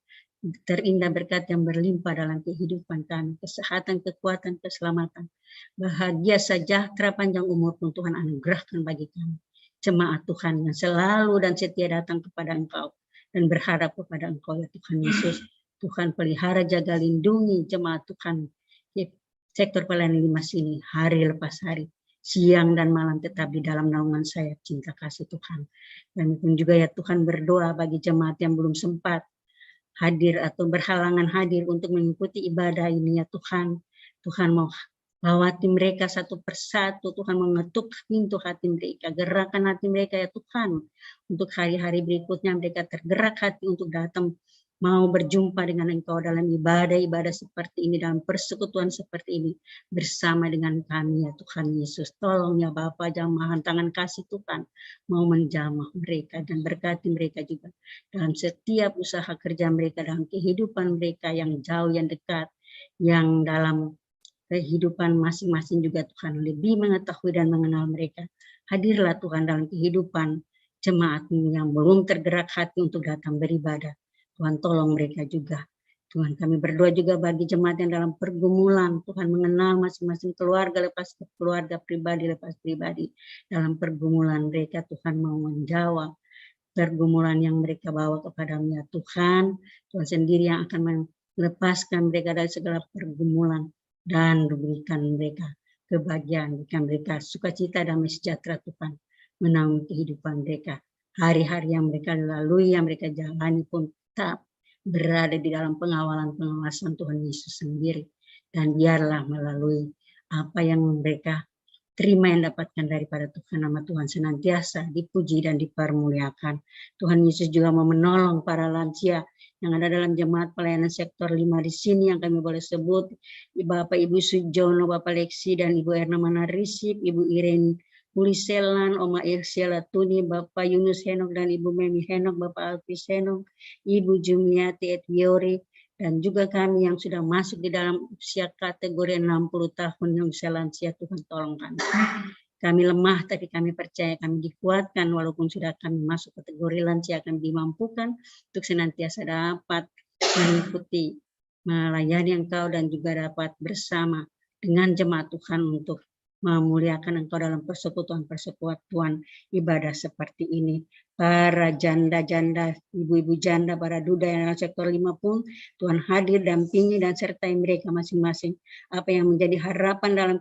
terindah, berkat yang berlimpah dalam kehidupan kami, kesehatan, kekuatan, keselamatan, bahagia, sejahtera, panjang umur pun Tuhan anugerahkan bagi kami. Jemaat Tuhan yang selalu dan setia datang kepada Engkau dan berharap kepada Engkau ya Tuhan Yesus. Tuhan pelihara, jaga, lindungi jemaat Tuhan sektor pelayanan Limas ini hari lepas hari, siang dan malam tetap di dalam naungan sayap cinta kasih Tuhan. Dan pun juga ya Tuhan berdoa bagi jemaat yang belum sempat hadir atau berhalangan hadir untuk mengikuti ibadah ini ya Tuhan. Tuhan mau lawati mereka satu persatu, Tuhan mengetuk pintu hati mereka, gerakan hati mereka ya Tuhan. Untuk hari-hari berikutnya mereka tergerak hati untuk datang mau berjumpa dengan Engkau dalam ibadah-ibadah seperti ini, dalam persekutuan seperti ini bersama dengan kami ya Tuhan Yesus. Tolong ya Bapa, jamahan tangan kasih Tuhan mau menjamah mereka dan berkati mereka juga dalam setiap usaha kerja mereka, dalam kehidupan mereka yang jauh, yang dekat, yang dalam kehidupan masing-masing juga Tuhan lebih mengetahui dan mengenal mereka. Hadirlah Tuhan dalam kehidupan jemaat-Mu yang belum tergerak hati untuk datang beribadah. Tuhan tolong mereka juga. Tuhan kami berdoa juga bagi jemaat yang dalam pergumulan. Tuhan mengenal masing-masing keluarga lepas keluarga, pribadi lepas pribadi. Dalam pergumulan mereka Tuhan mau menjawab pergumulan yang mereka bawa kepada-Mu ya Tuhan. Tuhan sendiri yang akan melepaskan mereka dari segala pergumulan dan berikan mereka kebahagiaan, berikan mereka sukacita dan sejahtera Tuhan menaungi kehidupan mereka. Hari-hari yang mereka lalui, yang mereka jalani pun tetap berada di dalam pengawalan-pengawasan Tuhan Yesus sendiri. Dan biarlah melalui apa yang mereka terima yang dapatkan daripada Tuhan, nama Tuhan senantiasa dipuji dan dipermuliakan. Tuhan Yesus juga mau menolong para lansia yang ada dalam jemaat pelayanan sektor 5 di sini yang kami boleh sebut Bapak Ibu Sujono, Bapak Leksi dan Ibu Erna Manarisip, Ibu Irene Puliselan, Oma Irsiela Tuni, Bapak Yunus Henok dan Ibu Memi Henok, Bapak Alfis Henok, Ibu Jumiati Etwiori, dan juga kami yang sudah masuk di dalam usia kategori 60 tahun yang usia lansia. Tuhan tolong kami. Kami lemah, tapi kami percaya kami dikuatkan walaupun sudah kami masuk kategori lansia, kami dimampukan untuk senantiasa dapat mengikuti, melayani Engkau dan juga dapat bersama dengan jemaat Tuhan untuk memuliakan Engkau dalam persekutuan ibadah seperti ini. Para janda-janda, ibu-ibu janda, para duda yang dalam sektor 5 pun Tuhan hadir, dampingi dan sertai mereka masing-masing. Apa yang menjadi harapan dalam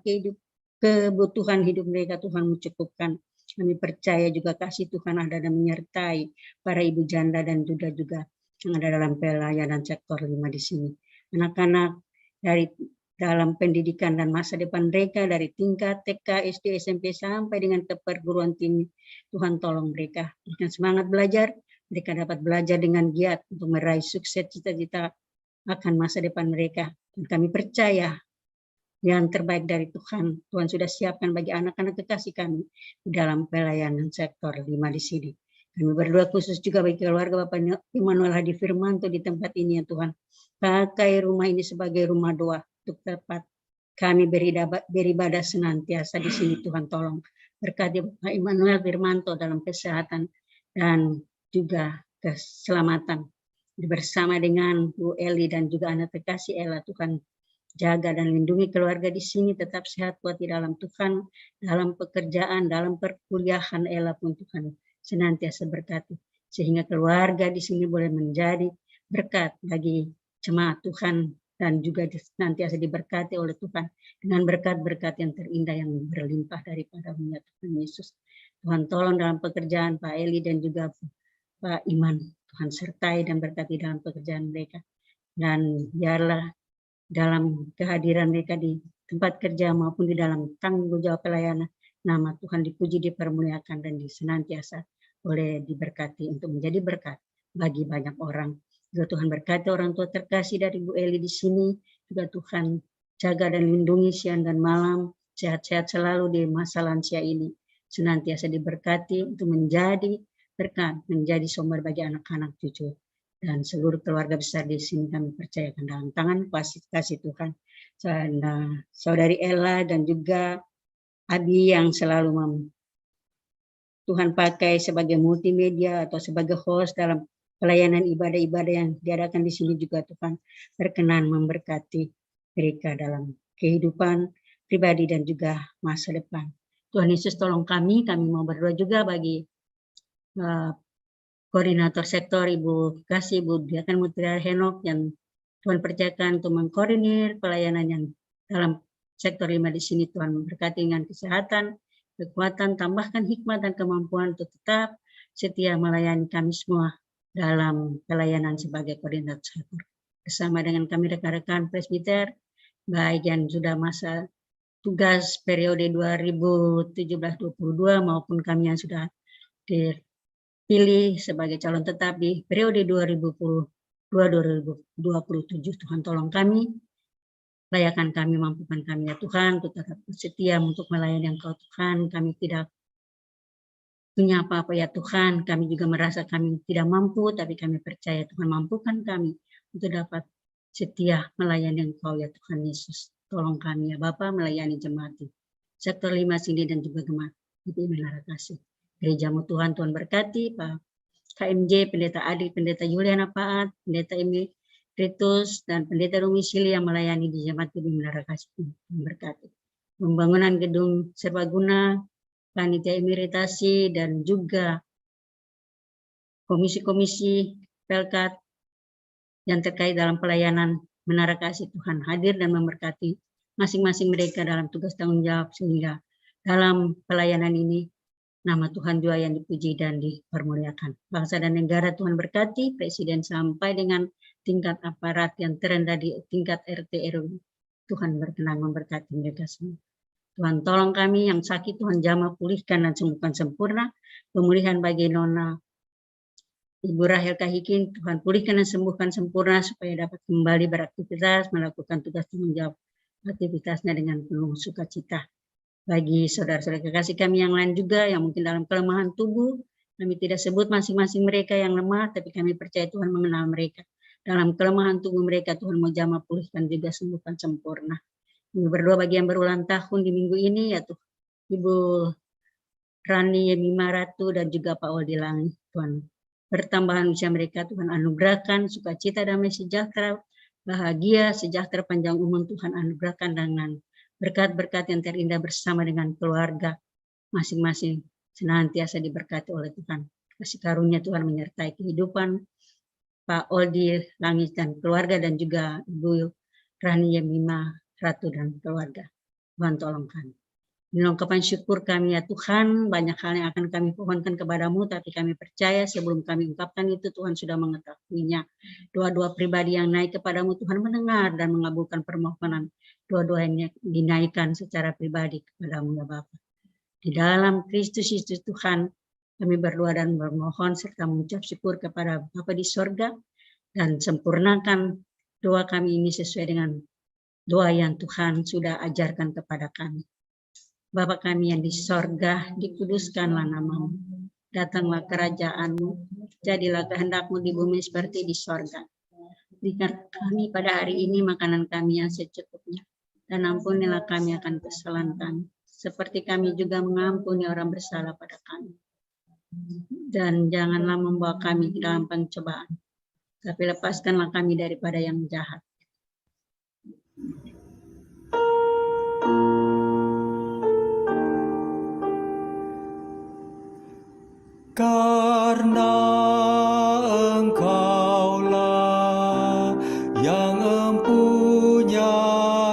kebutuhan hidup mereka Tuhan mencukupkan. Kami percaya juga kasih Tuhan ada dan menyertai para ibu janda dan duda juga yang ada dalam pelayanan sektor 5 di sini. Anak-anak dari dalam pendidikan dan masa depan mereka dari tingkat TK, SD, SMP sampai dengan ke perguruan tinggi. Tuhan tolong mereka dengan semangat belajar, mereka dapat belajar dengan giat untuk meraih sukses cita-cita akan masa depan mereka. Dan kami percaya yang terbaik dari Tuhan, Tuhan sudah siapkan bagi anak-anak kekasih kami di dalam pelayanan sektor 5 di sini. Kami berdoa khusus juga bagi keluarga Bapak Immanuel Hadi Firmanto di tempat ini ya Tuhan. Pakai rumah ini sebagai rumah doa untuk dapat kami beribadah senantiasa di sini. Tuhan tolong berkati Bapak Immanuel Firmanto dalam kesehatan dan juga keselamatan bersama dengan Bu Eli dan juga anak kekasih Ella. Tuhan jaga dan lindungi keluarga di sini tetap sehat kuat di dalam Tuhan, dalam pekerjaan, dalam perkuliahan Ella pun Tuhan senantiasa berkati, sehingga keluarga di sini boleh menjadi berkat bagi jemaat Tuhan dan juga senantiasa diberkati oleh Tuhan dengan berkat-berkat yang terindah yang berlimpah daripada Tuhan Yesus. Tuhan tolong dalam pekerjaan Pak Eli dan juga Pak Iman, Tuhan sertai dan berkati dalam pekerjaan mereka, dan biarlah dalam kehadiran mereka di tempat kerja maupun di dalam tanggung jawab pelayanan, nama Tuhan dipuji, dipermuliakan, dan senantiasa boleh diberkati untuk menjadi berkat bagi banyak orang. Juga Tuhan berkati orang tua terkasih dari Bu Eli di sini, juga Tuhan jaga dan lindungi siang dan malam, sehat-sehat selalu di masa lansia ini, senantiasa diberkati untuk menjadi berkat, menjadi sumber bagi anak-anak cucu dan seluruh keluarga besar di sini kami percayakan dalam tangan kasih Tuhan. Dan saudari Ella dan juga Abi yang selalu Tuhan pakai sebagai multimedia atau sebagai host dalam pelayanan ibadah-ibadah yang diadakan di sini, juga Tuhan berkenan memberkati mereka dalam kehidupan pribadi dan juga masa depan. Tuhan Yesus tolong kami mau berdoa juga bagi koordinator sektor Ibu Kasih, Ibu Diakan Mutiara Henok yang Tuhan percayakan untuk mengkoordinir pelayanan yang dalam sektor 5 di sini. Tuhan memberkati dengan kesehatan, kekuatan, tambahkan hikmat dan kemampuan untuk tetap setia melayani kami semua dalam pelayanan sebagai koordinator sektor. Bersama dengan kami rekan-rekan presbiter, baik yang sudah masa tugas periode 2017-22 maupun kami yang sudah pilih sebagai calon tetap di periode 2022-2027. Tuhan tolong kami, layakan kami, mampukan kami ya Tuhan, untuk tetap setia untuk melayani Engkau Tuhan. Kami tidak punya apa-apa ya Tuhan, kami juga merasa kami tidak mampu, tapi kami percaya Tuhan mampukan kami untuk dapat setia melayani Engkau ya Tuhan Yesus. Tolong kami ya Bapa melayani jemaat di sektor 5 sini dan juga jemaat di Menara Kasih. Gerejamu Tuhan, Tuhan berkati Pak KMJ, Pendeta Adi, Pendeta Juliana Paat, Pendeta Emeritus, dan Pendeta Domisili yang melayani di Jemaat di Menara Kasih. Tuhan berkati. Pembangunan gedung serbaguna, panitia emeritasi, dan juga komisi-komisi Pelkat yang terkait dalam pelayanan Menara Kasih. Tuhan hadir dan memberkati masing-masing mereka dalam tugas tanggung jawab, sehingga dalam pelayanan ini nama Tuhan juga yang dipuji dan dipermuliakan. Bangsa dan negara Tuhan berkati, Presiden sampai dengan tingkat aparat yang terendah di tingkat RT RW. Tuhan berkenan memberkati mereka semua. Tuhan tolong kami yang sakit, Tuhan jamah pulihkan dan sembuhkan sempurna. Pemulihan bagi Nona Ibu Rahel Kahikin, Tuhan pulihkan dan sembuhkan sempurna supaya dapat kembali beraktivitas, melakukan tugas tanggung jawab aktivitasnya dengan penuh sukacita. Bagi saudara-saudara kekasih kami yang lain juga yang mungkin dalam kelemahan tubuh, kami tidak sebut masing-masing mereka yang lemah, tapi kami percaya Tuhan mengenal mereka. Dalam kelemahan tubuh mereka, Tuhan mau jamah pulihkan juga sembuhkan sempurna. Kami berdoa bagi yang berulang tahun di minggu ini, yaitu Ibu Rani Yemima Ratu dan juga Pak Waldi Langi. Tuhan pertambahan usia mereka, Tuhan anugerahkan sukacita, damai sejahtera, bahagia, sejahtera, panjang umur Tuhan anugerahkan dengan berkat-berkat yang terindah bersama dengan keluarga masing-masing, senantiasa diberkati oleh Tuhan. Kasih karunia Tuhan menyertai kehidupan Pak Oldi Langis dan keluarga, dan juga Ibu Rani Yemima Ratu dan keluarga. Tuhan tolong kami. Ungkapan syukur kami ya Tuhan, banyak hal yang akan kami pohonkan kepadamu, tapi kami percaya sebelum kami ungkapkan itu Tuhan sudah mengetahuinya. Doa-doa pribadi yang naik kepadamu Tuhan mendengar dan mengabulkan permohonan doa-doa yang dinaikkan secara pribadi kepadamu ya Bapa. Di dalam Kristus Yesus Tuhan, kami berdoa dan bermohon serta mengucap syukur kepada Bapa di sorga, dan sempurnakan doa kami ini sesuai dengan doa yang Tuhan sudah ajarkan kepada kami. Bapa kami yang di sorga, dikuduskanlah namamu. Datanglah kerajaanmu, jadilah kehendakmu di bumi seperti di sorga. Berikan kami pada hari ini makanan kami yang secukupnya, dan ampunilah kami akan kesalahan kami, seperti kami juga mengampuni orang bersalah pada kami. Dan janganlah membawa kami ke dalam pencobaan, tapi lepaskanlah kami daripada yang jahat. Karena Engkaulah yang empunya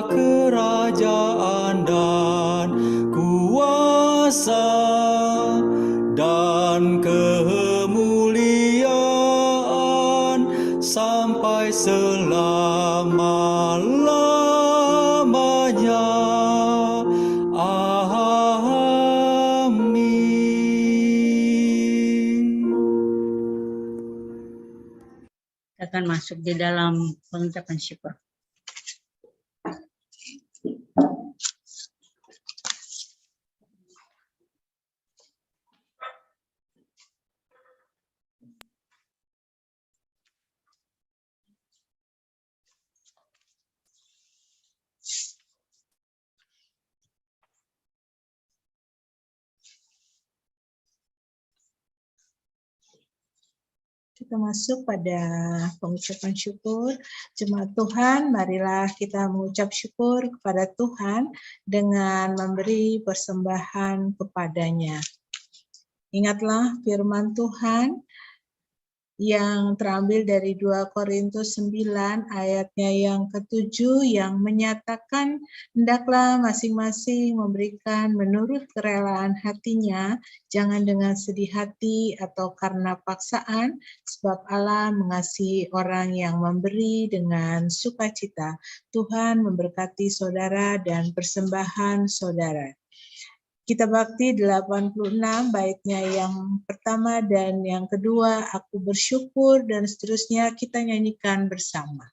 kerajaan dan kuasa dan kemuliaan sampai selama-lamanya. Kita akan masuk di dalam pengucapan syukur. Kita masuk pada pengucapan syukur. Jemaat Tuhan, marilah kita mengucap syukur kepada Tuhan dengan memberi persembahan kepadanya. Ingatlah firman Tuhan yang terambil dari 2 Korintus 9 ayatnya yang ke-7 yang menyatakan hendaklah masing-masing memberikan menurut kerelaan hatinya, jangan dengan sedih hati atau karena paksaan, sebab Allah mengasihi orang yang memberi dengan sukacita. Tuhan memberkati saudara dan persembahan saudara. Kita bakti 86 baitnya yang pertama dan yang kedua, aku bersyukur, dan seterusnya kita nyanyikan bersama.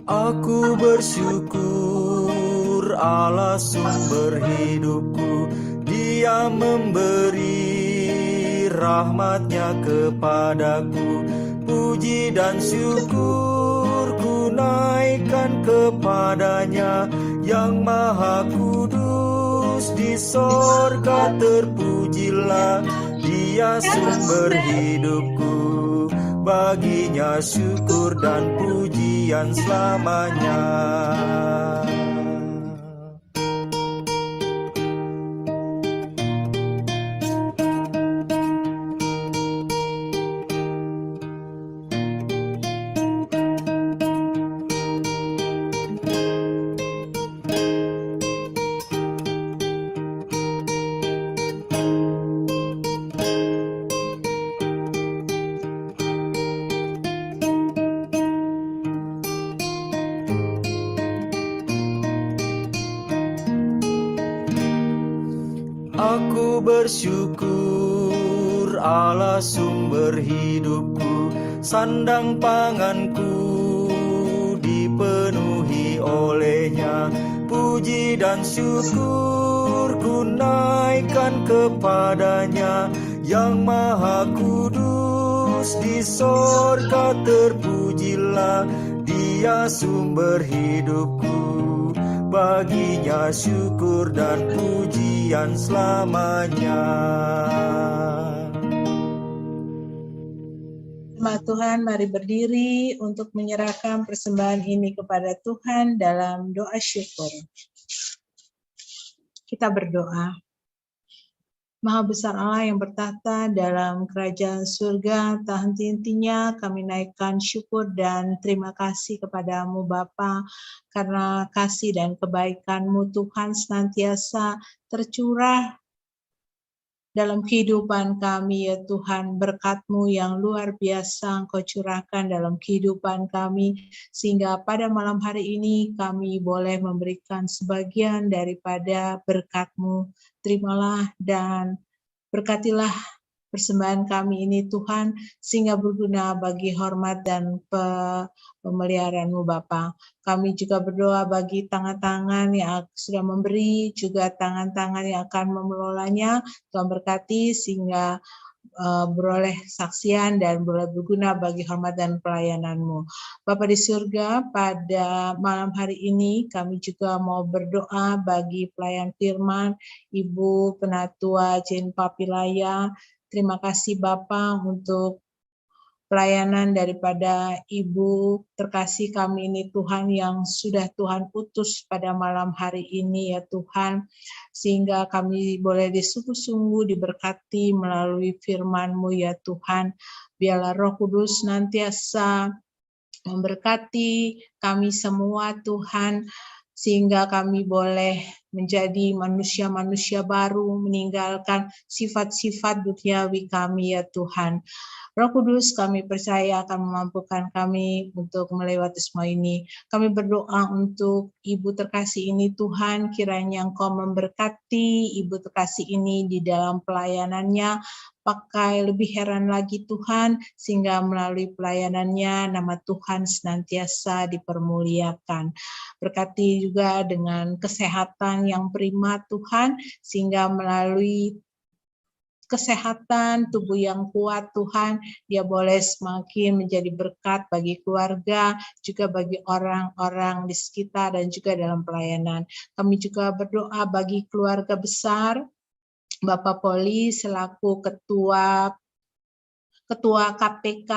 Aku bersyukur Allah sumber hidupku, Dia memberi rahmat-Nya kepadaku. Puji dan syukur ku naikkan kepadanya, yang maha kudus di sorga terpujilah. Dia sumber hidupku, baginya syukur dan pujian selamanya. Aku bersyukur Allah sumber hidupku, sandang panganku dipenuhi olehnya. Puji dan syukur ku naikkan kepadanya, yang maha kudus di sorga terpujilah. Dia sumber hidupku, baginya syukur dan pujian selamanya. Jemaat Tuhan, mari berdiri untuk menyerahkan persembahan ini kepada Tuhan dalam doa syukur. Kita berdoa. Maha besar Allah yang bertahta dalam kerajaan surga, tak henti-hentinya kami naikkan syukur dan terima kasih kepadamu Bapa, karena kasih dan kebaikan-Mu Tuhan senantiasa tercurah dalam kehidupan kami ya Tuhan. Berkat-Mu yang luar biasa Engkau curahkan dalam kehidupan kami, sehingga pada malam hari ini kami boleh memberikan sebagian daripada berkat-Mu. Terimalah dan berkatilah persembahan kami ini Tuhan, sehingga berguna bagi hormat dan pemeliharaan-Mu Bapa. Kami juga berdoa bagi tangan-tangan yang sudah memberi, juga tangan-tangan yang akan mengelolanya. Tuhan berkati sehingga beroleh saksian dan boleh berguna bagi hormat dan pelayanan-Mu. Bapa di surga, pada malam hari ini kami juga mau berdoa bagi pelayan firman, Ibu Penatua Jane Papilaya. Terima kasih Bapa untuk pelayanan daripada Ibu terkasih kami ini Tuhan yang sudah Tuhan utus pada malam hari ini ya Tuhan, sehingga kami boleh disungguh-sungguh diberkati melalui firman-Mu ya Tuhan. Biarlah Roh Kudus nantiasa memberkati kami semua Tuhan, sehingga kami boleh menjadi manusia-manusia baru, meninggalkan sifat-sifat duniawi kami ya Tuhan. Roh Kudus kami percaya akan memampukan kami untuk melewati semua ini. Kami berdoa untuk Ibu terkasih ini Tuhan, kiranya Engkau memberkati Ibu terkasih ini di dalam pelayanannya, pakai lebih heran lagi Tuhan, sehingga melalui pelayanannya nama Tuhan senantiasa dipermuliakan. Berkati juga dengan kesehatan yang prima Tuhan, sehingga melalui kesehatan tubuh yang kuat Tuhan, dia boleh semakin menjadi berkat bagi keluarga, juga bagi orang-orang di sekitar dan juga dalam pelayanan. Kami juga berdoa bagi keluarga besar, Bapak Poli selaku ketua KPK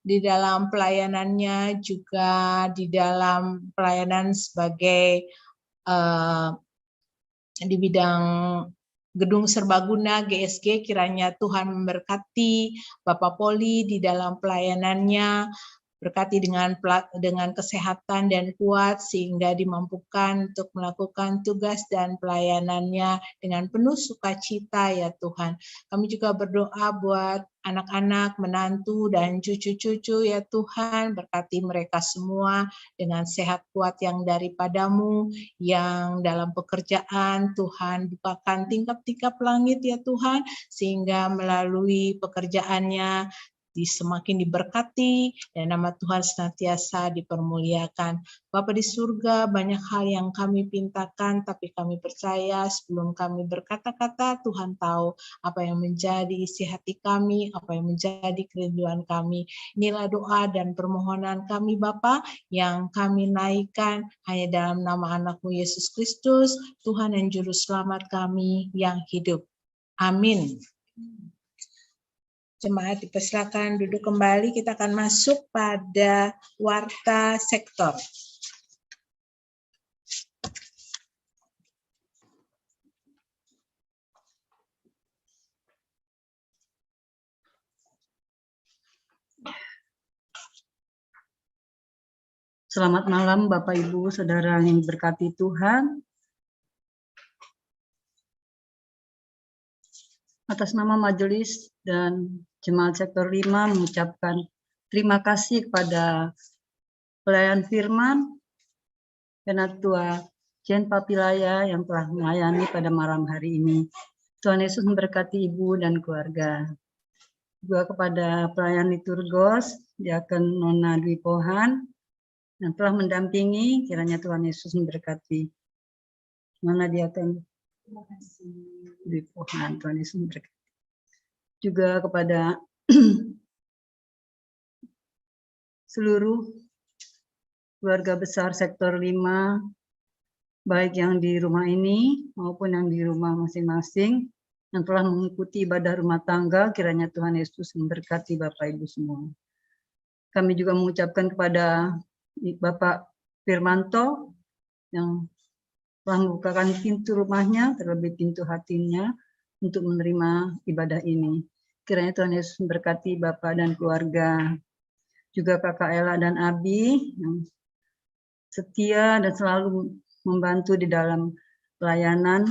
di dalam pelayanannya, juga di dalam pelayanan sebagai di bidang Gedung Serbaguna GSG, kiranya Tuhan memberkati Bapak Poli di dalam pelayanannya, berkati dengan kesehatan dan kuat sehingga dimampukan untuk melakukan tugas dan pelayanannya dengan penuh sukacita ya Tuhan. Kami juga berdoa buat anak-anak, menantu dan cucu-cucu ya Tuhan, berkati mereka semua dengan sehat kuat yang daripadamu, yang dalam pekerjaan Tuhan bukakan tingkap-tingkap langit ya Tuhan, sehingga melalui pekerjaannya semakin diberkati dan nama Tuhan senantiasa dipermuliakan. Bapa di surga, banyak hal yang kami pintakan, tapi kami percaya sebelum kami berkata-kata, Tuhan tahu apa yang menjadi isi hati kami, apa yang menjadi kerinduan kami. Inilah doa dan permohonan kami Bapa yang kami naikkan hanya dalam nama anak-Mu Yesus Kristus, Tuhan dan Juru Selamat kami yang hidup. Amin. Jemaat dipersilakan duduk kembali, kita akan masuk pada warta sektor. Selamat malam Bapak Ibu Saudara yang diberkati Tuhan. Atas nama majelis dan Jemaat Sektor 5 mengucapkan terima kasih kepada pelayan firman Penatua Jen Papilaya yang telah melayani pada malam hari ini. Tuhan Yesus memberkati Ibu dan keluarga. Juga kepada pelayan liturgos, Diaken Nona Dwi Pohan, yang telah mendampingi, kiranya Tuhan Yesus memberkati. Mana Diaken Dwi Pohan, Tuhan Yesus memberkati. Juga kepada seluruh keluarga besar Sektor 5, baik yang di rumah ini maupun yang di rumah masing-masing, yang telah mengikuti ibadah rumah tangga, kiranya Tuhan Yesus memberkati Bapak Ibu semua. Kami juga mengucapkan kepada Bapak Firmanto yang telah membukakan pintu rumahnya, terlebih pintu hatinya, untuk menerima ibadah ini. Kiranya Tuhan Yesus memberkati Bapak dan keluarga. Juga Kakak Ella dan Abi yang setia dan selalu membantu di dalam pelayanan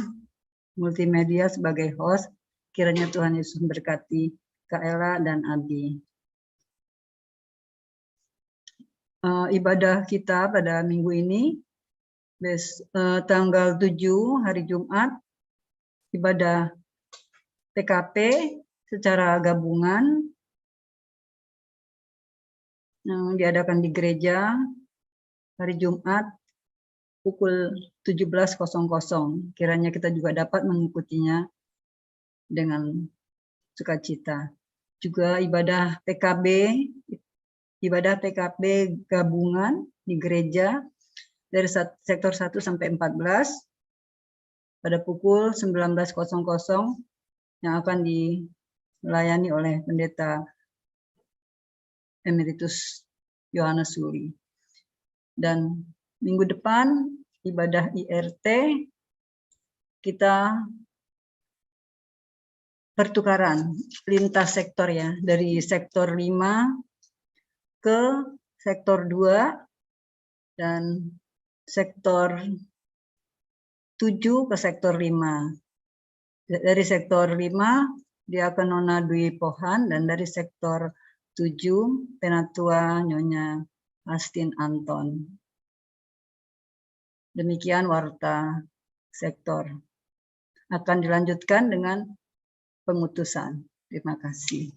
multimedia sebagai host. Kiranya Tuhan Yesus memberkati Kak Ella dan Abi. Ibadah kita pada minggu ini, tanggal 7 hari Jumat, ibadah PKP secara gabungan yang diadakan di gereja hari Jumat pukul 17.00. Kiranya kita juga dapat mengikutinya dengan sukacita. Juga ibadah PKB gabungan di gereja dari sektor 1 sampai 14 pada pukul 19.00 yang akan dilayani oleh pendeta Emeritus Yohanes Suri. Dan minggu depan ibadah IRT kita pertukaran lintas sektor ya, dari sektor 5 ke sektor 2 dan sektor 7 ke sektor 5. Dari sektor 5 Diakon Nona Dwi Pohan, dan dari sektor 7 Penatua Nyonya Astin Anton. Demikian warta sektor. Akan dilanjutkan dengan pengutusan. Terima kasih.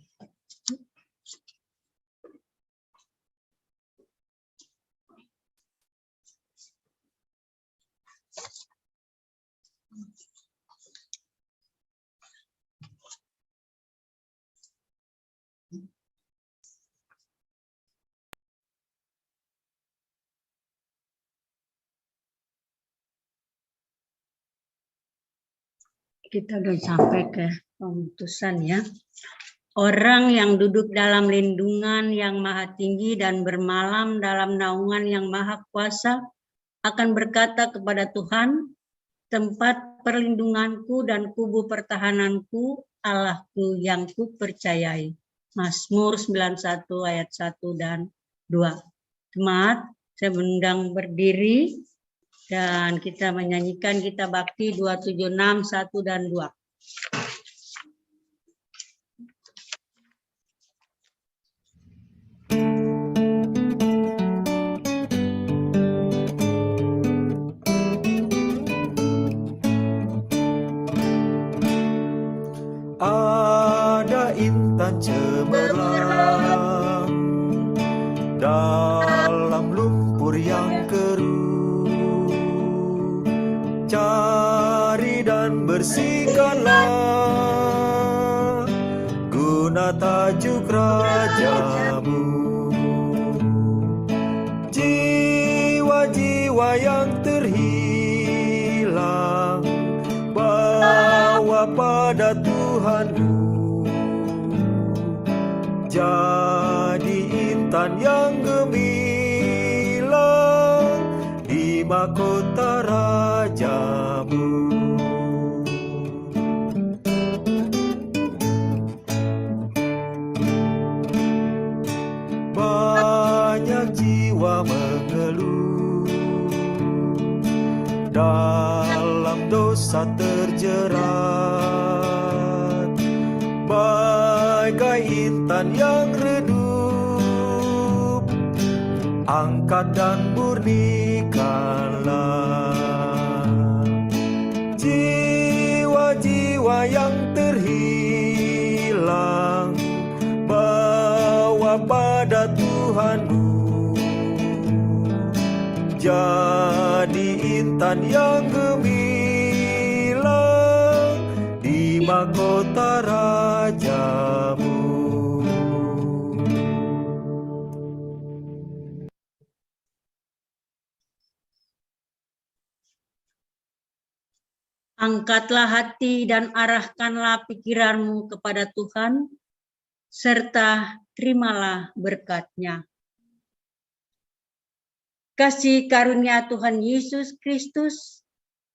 Kita udah sampai ke pengutusan ya. Orang yang duduk dalam lindungan yang maha tinggi dan bermalam dalam naungan yang maha kuasa akan berkata kepada Tuhan, tempat perlindunganku dan kubu pertahananku, Allahku yang kupercayai. Mazmur 91 ayat 1 dan 2. Jemaat, saya mengundang berdiri dan kita menyanyikan Gita Bakti 276, 1 dan 2. Ada intan cemerlang dalam lumpur yang keruh. Cari dan bersihkanlah guna tajuk rajamu. Jiwa-jiwa yang terhilang bawa pada Tuhanmu. Jadi intan yang gemilang di mahkota rajamu. Banyak jiwa mengeluh, dalam dosa terjerat, bagai intan yang redup. Angkat dan murnikanlah jiwa-jiwa yang terhilang, bawa pada Tuhanmu. Jadi intan yang gemilang di mahkota rajamu. Angkatlah hati dan arahkanlah pikiranmu kepada Tuhan, serta terimalah berkat-Nya. Kasih karunia Tuhan Yesus Kristus,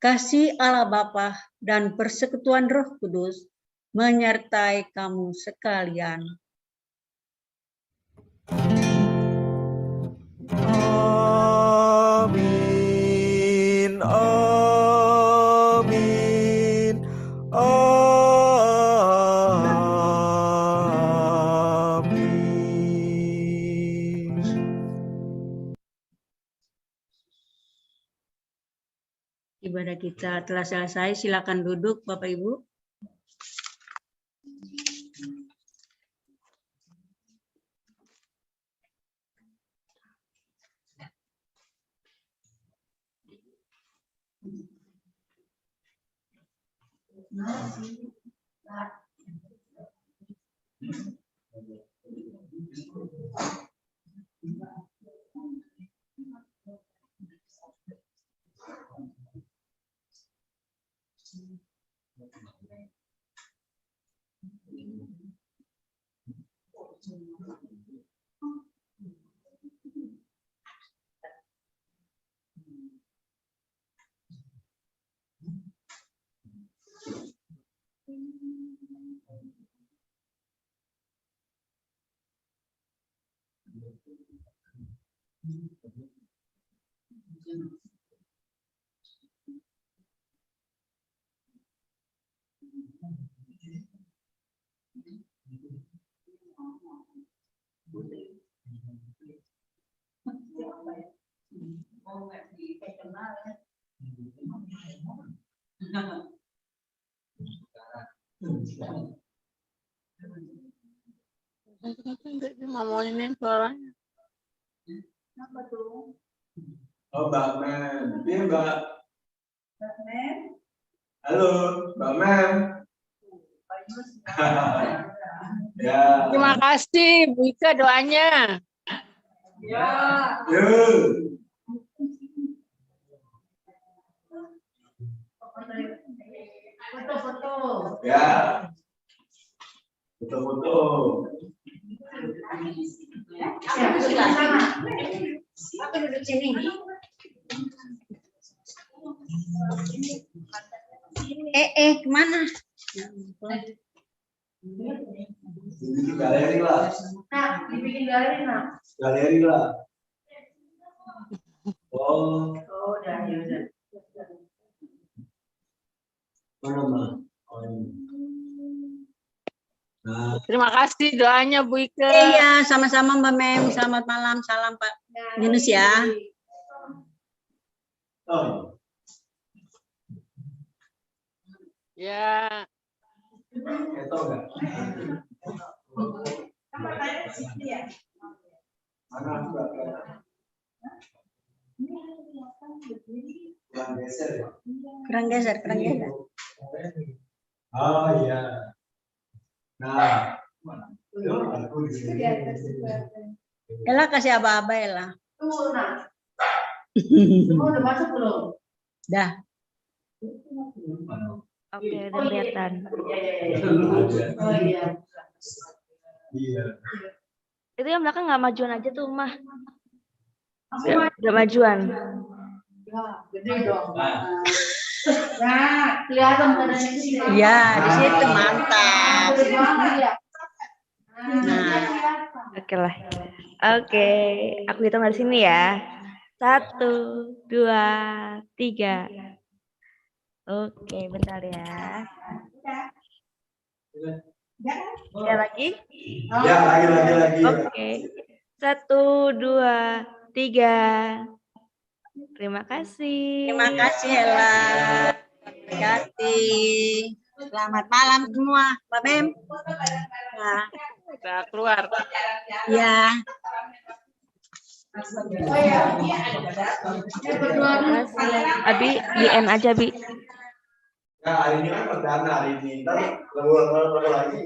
kasih Allah Bapa dan persekutuan Roh Kudus menyertai kamu sekalian. Amin, amin, amin. Ibadah kita telah selesai, silakan duduk Bapak Ibu. Mau ini suaranya. Oh, Mbak Mem. Iya, Mbak. Halo, Mbak Mem. Ya. Terima kasih Bu Ika doanya. Yuk. Ya. Foto-foto. Aku duduk sini. Kemana? Dibikin galeri lah. Dibikin galeri, Nak. Galeri lah. Oh. Udah, ya udah. Mana, Mbak? Oh, ini. Nah, Terima kasih doanya Bu Ika. Iya, sama-sama Mbak Mem. Selamat malam, salam Pak Yunus ya. oh. Ya. Keto enggak? Mana Mbak? Kurang geser ya? Kurang geser, kurang geser. Oh iya. Nah, aku di sini. Ella kasih aba-aba Ella. Tuh, Nak. Udah masuk belum? Dah. Oke, udah kelihatan. Oh iya. Iya. Itu yang belakang nggak majuan aja tuh, Mah. Udah majuan. Ya, gede dong. Nah, kelihatan badannya gede. Iya, di situ mantap. Gede banget ya. Nah. Oke lah. Oke, aku hitung dari sini ya. 1, 2, 3. Oke, bentar ya. Ya lagi? Ya, lagi. Oke. 1, 2, 3. Terima kasih. Terima kasih Ella. Terima kasih. Selamat malam semua, Mbak Mem. Nah, Udah keluar. ya. Oh iya, Terima kasih. Abi, di end aja, Bi. Ya, hari ini kan perdana hari ini. Ntar kalau lagi